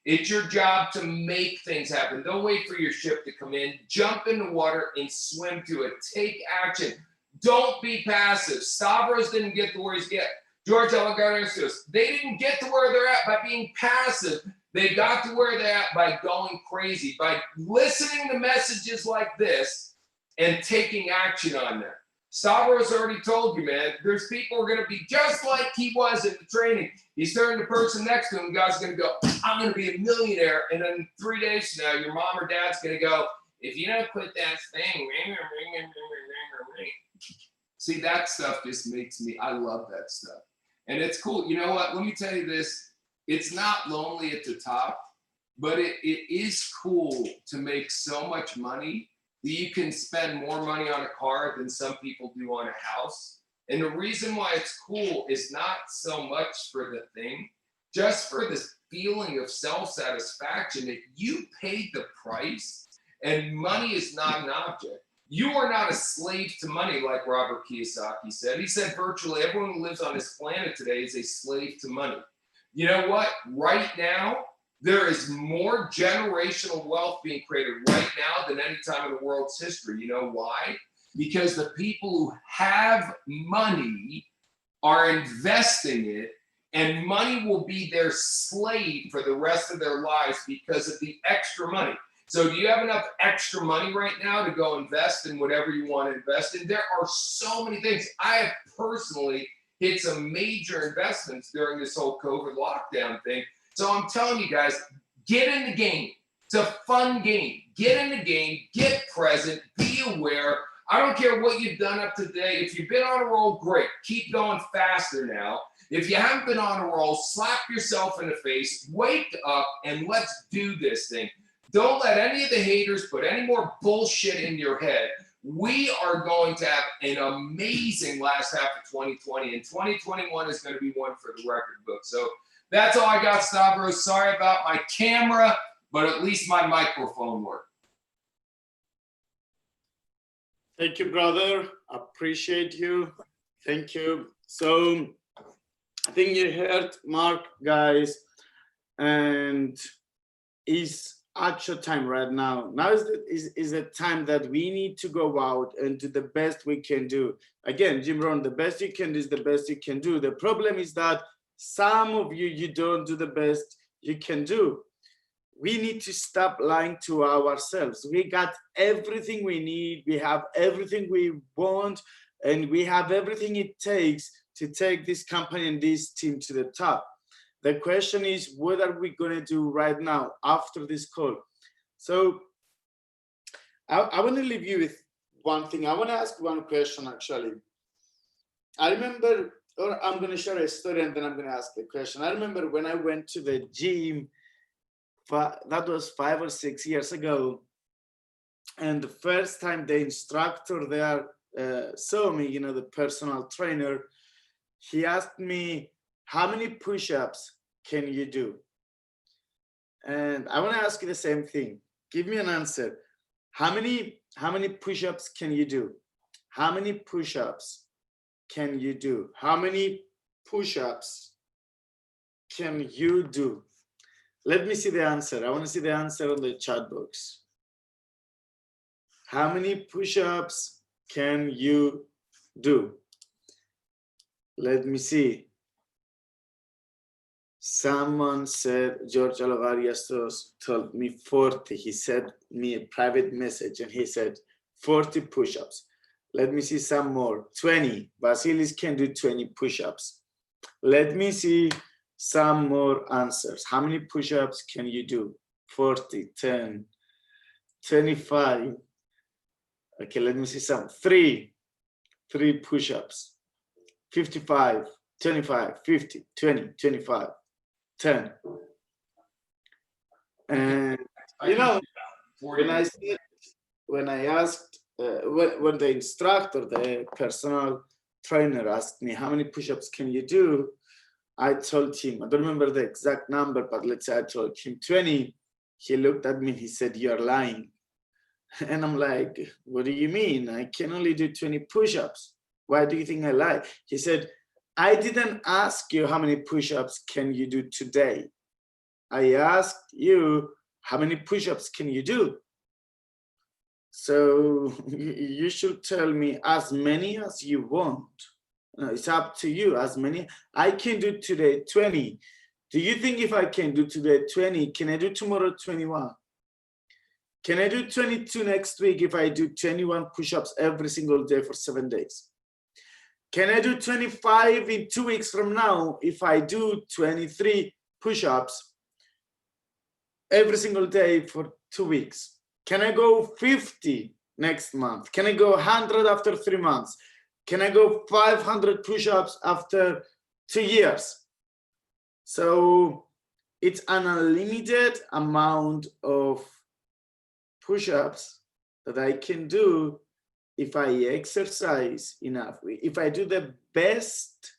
It's your job to make things happen. Don't wait for your ship to come in. Jump in the water and swim to it. Take action. Don't be passive. Stavros didn't get to where he's at. George Elagaristos, they didn't get to where they're at by being passive. They got to where they're at by going crazy, by listening to messages like this and taking action on them. Stavros already told you, man, there's people who are going to be just like he was in the training. He's turning the person next to him. God's going to go, I'm going to be a millionaire. And then 3 days from now, your mom or dad's going to go, if you don't quit that thing. See, that stuff just makes me, I love that stuff. And it's cool. You know what? Let me tell you this. It's not lonely at the top, but it is cool to make so much money that you can spend more money on a car than some people do on a house. And the reason why it's cool is not so much for the thing, just for this feeling of self-satisfaction that you paid the price and money is not an object. You are not a slave to money, like Robert Kiyosaki said. He said virtually everyone who lives on this planet today is a slave to money. You know what? Right now, there is more generational wealth being created right now than any time in the world's history. You know why? Because the people who have money are investing it, and money will be their slave for the rest of their lives because of the extra money. So do you have enough extra money right now to go invest in whatever you want to invest in? There are so many things. I have personally hit some major investments during this whole COVID lockdown thing. So I'm telling you guys, get in the game. It's a fun game. Get in the game, get present, be aware. I don't care what you've done up to today. If you've been on a roll, great. Keep going faster now. If you haven't been on a roll, slap yourself in the face, wake up, and let's do this thing. Don't let any of the haters put any more bullshit in your head. We are going to have an amazing last half of 2020, and 2021 is going to be one for the record book. So that's all I got, Stavros. Sorry about my camera, but at least my microphone worked. Thank you, brother. Appreciate you. Thank you. So I think you heard Mark, guys, and it's actual time right now. Now is the time that we need to go out and do the best we can do. Again, Jim Rohn, the best you can do is the best you can do. The problem is that some of you don't do the best you can do. We need to stop lying to ourselves. We got everything we need. We have everything we want, and we have everything it takes to take this company and this team to the top. The question is, what are we going to do right now after this call? So I want to leave you with one thing. I want to ask one question, actually. I remember, or I'm going to share a story and then I'm going to ask the question. I remember when I went to the gym, that was 5 or 6 years ago. And the first time the instructor there saw me, the personal trainer, he asked me, how many push-ups can you do? And I want to ask you the same thing. Give me an answer. How many push-ups can you do? How many push-ups can you do? How many push-ups can you do? Let me see the answer. I want to see the answer on the chat box. How many push-ups can you do? Let me see. Someone said, George Alovariastos told me 40. He sent me a private message and he said 40 push-ups. Let me see some more. 20. Vasilis can do 20 push-ups. Let me see some more answers. How many push-ups can you do? 40, 10, 25. Okay, let me see some. Three push-ups. 55, 25, 50, 20, 25, 10. And you know, when I asked, when the instructor, the personal trainer asked me, how many push-ups can you do? I told him, I don't remember the exact number, but let's say I told him 20. He looked at me, he said, you're lying. And I'm like, what do you mean? I can only do 20 push-ups. Why do you think I lie? He said, I didn't ask you how many push-ups can you do today. I asked you, how many push-ups can you do? So you should tell me as many as you want. It's up to you, as many. I can do today 20. Do you think if I can do today 20, can I do tomorrow 21? Can I do 22 next week if I do 21 push-ups every single day for 7 days? Can I do 25 in 2 weeks from now if I do 23 push-ups every single day for 2 weeks? Can I go 50 next month? Can I go 100 after 3 months? Can I go 500 push-ups after 2 years? So it's an unlimited amount of push-ups that I can do if I exercise enough. If I do the best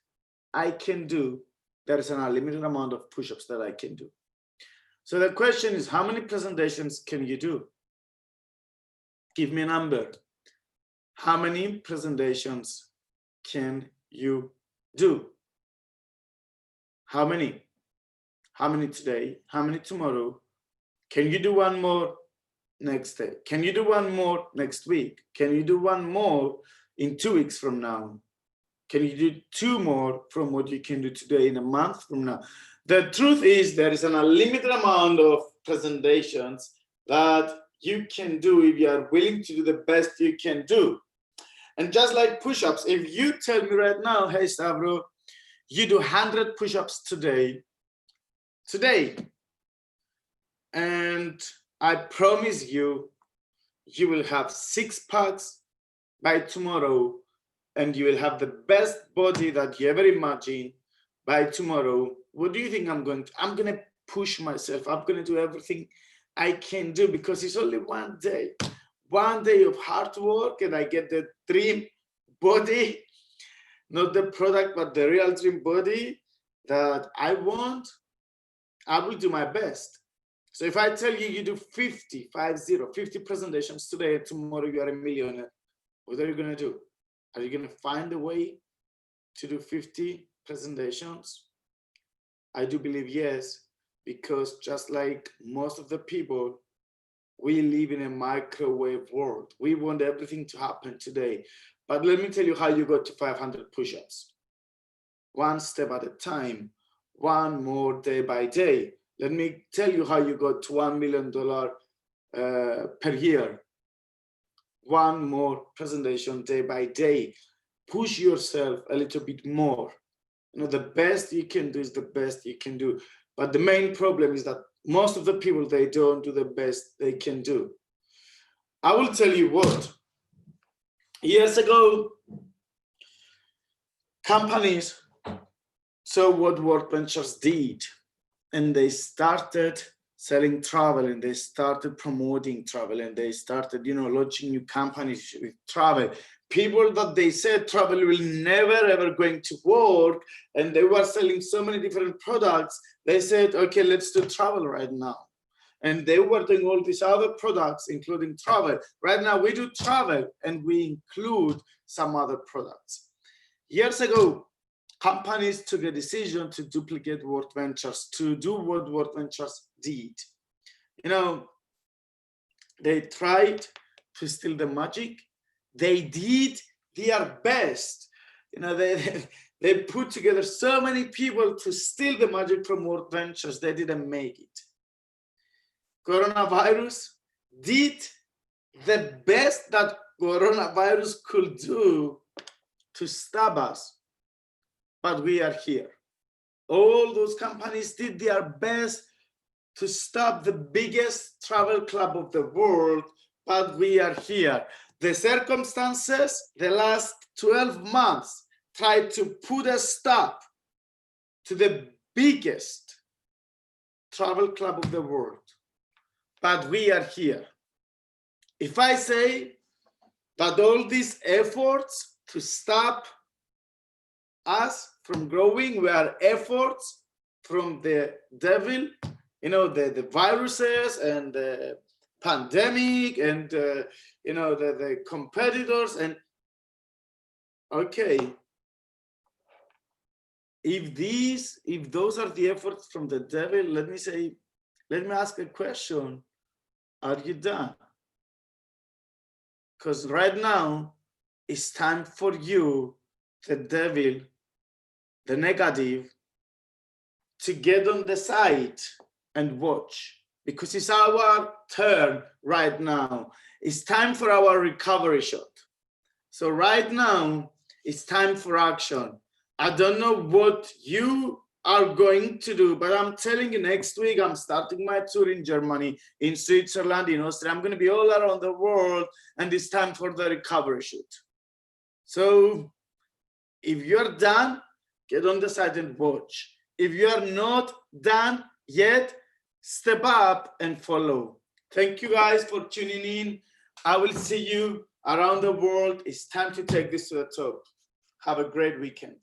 I can do, there is an unlimited amount of push-ups that I can do. So the question is, how many presentations can you do? Give me a number. How many presentations can you do? How many? How many today? How many tomorrow? Can you do one more next day? Can you do one more next week? Can you do one more in 2 weeks from now? Can you do 2 more from what you can do today in a month from now? The truth is there is an unlimited amount of presentations that you can do if you are willing to do the best you can do. And just like push-ups, if you tell me right now, hey, Stavro, you do 100 push-ups today, and I promise you, you will have 6 packs by tomorrow, and you will have the best body that you ever imagined by tomorrow. What do you think I'm going to? I'm going to push myself. I'm going to do everything I can do because it's only one day of hard work, and I get the dream body, not the product, but the real dream body that I want. I will do my best. So if I tell you, you do 50 presentations today, tomorrow you are a millionaire, what are you going to do? Are you going to find a way to do 50 presentations? I do believe yes, because just like most of the people, we live in a microwave world. We want everything to happen today. But let me tell you how you got to 500 push-ups. One step at a time, one more day by day. Let me tell you how you got to $1 million per year. One more presentation day by day. Push yourself a little bit more. You know, the best you can do is the best you can do. But the main problem is that most of the people, they don't do the best they can do. I will tell you what. Years ago, companies saw what workbenchers did, and they started selling travel, and they started promoting travel, and they started, you know, launching new companies with travel. People that they said travel will never ever going to work, and they were selling so many different products. They said, okay, let's do travel right now. And they were doing all these other products, including travel. Right now we do travel and we include some other products. Years ago, companies took a decision to duplicate workbenchers, to do what workbenchers did. You know, they tried to steal the magic. They did their best. You know, they put together so many people to steal the magic from workbenchers. They didn't make it. Coronavirus did the best that coronavirus could do to stop us, but we are here. all those companies did their best to stop the biggest travel club of the world, but we are here. The circumstances, the last 12 months, tried to put a stop to the biggest travel club of the world, but we are here. If I say that all these efforts to stop us from growing were efforts from the devil, you know, the viruses and the pandemic and you know, the competitors, and okay, if those are the efforts from the devil, let me ask a question. Are you done? Because right now it's time for you, the devil, the negative, to get on the side and watch, because it's our turn right now. It's time for our recovery shot. So right now it's time for action. I don't know what you are going to do, but I'm telling you, next week I'm starting my tour in Germany, in Switzerland, in Austria. I'm going to be all around the world, and it's time for the recovery shoot. So if you're done, get on the side and watch. If you are not done yet, step up and follow. Thank you guys for tuning in. I will see you around the world. It's time to take this to the top. Have a great weekend.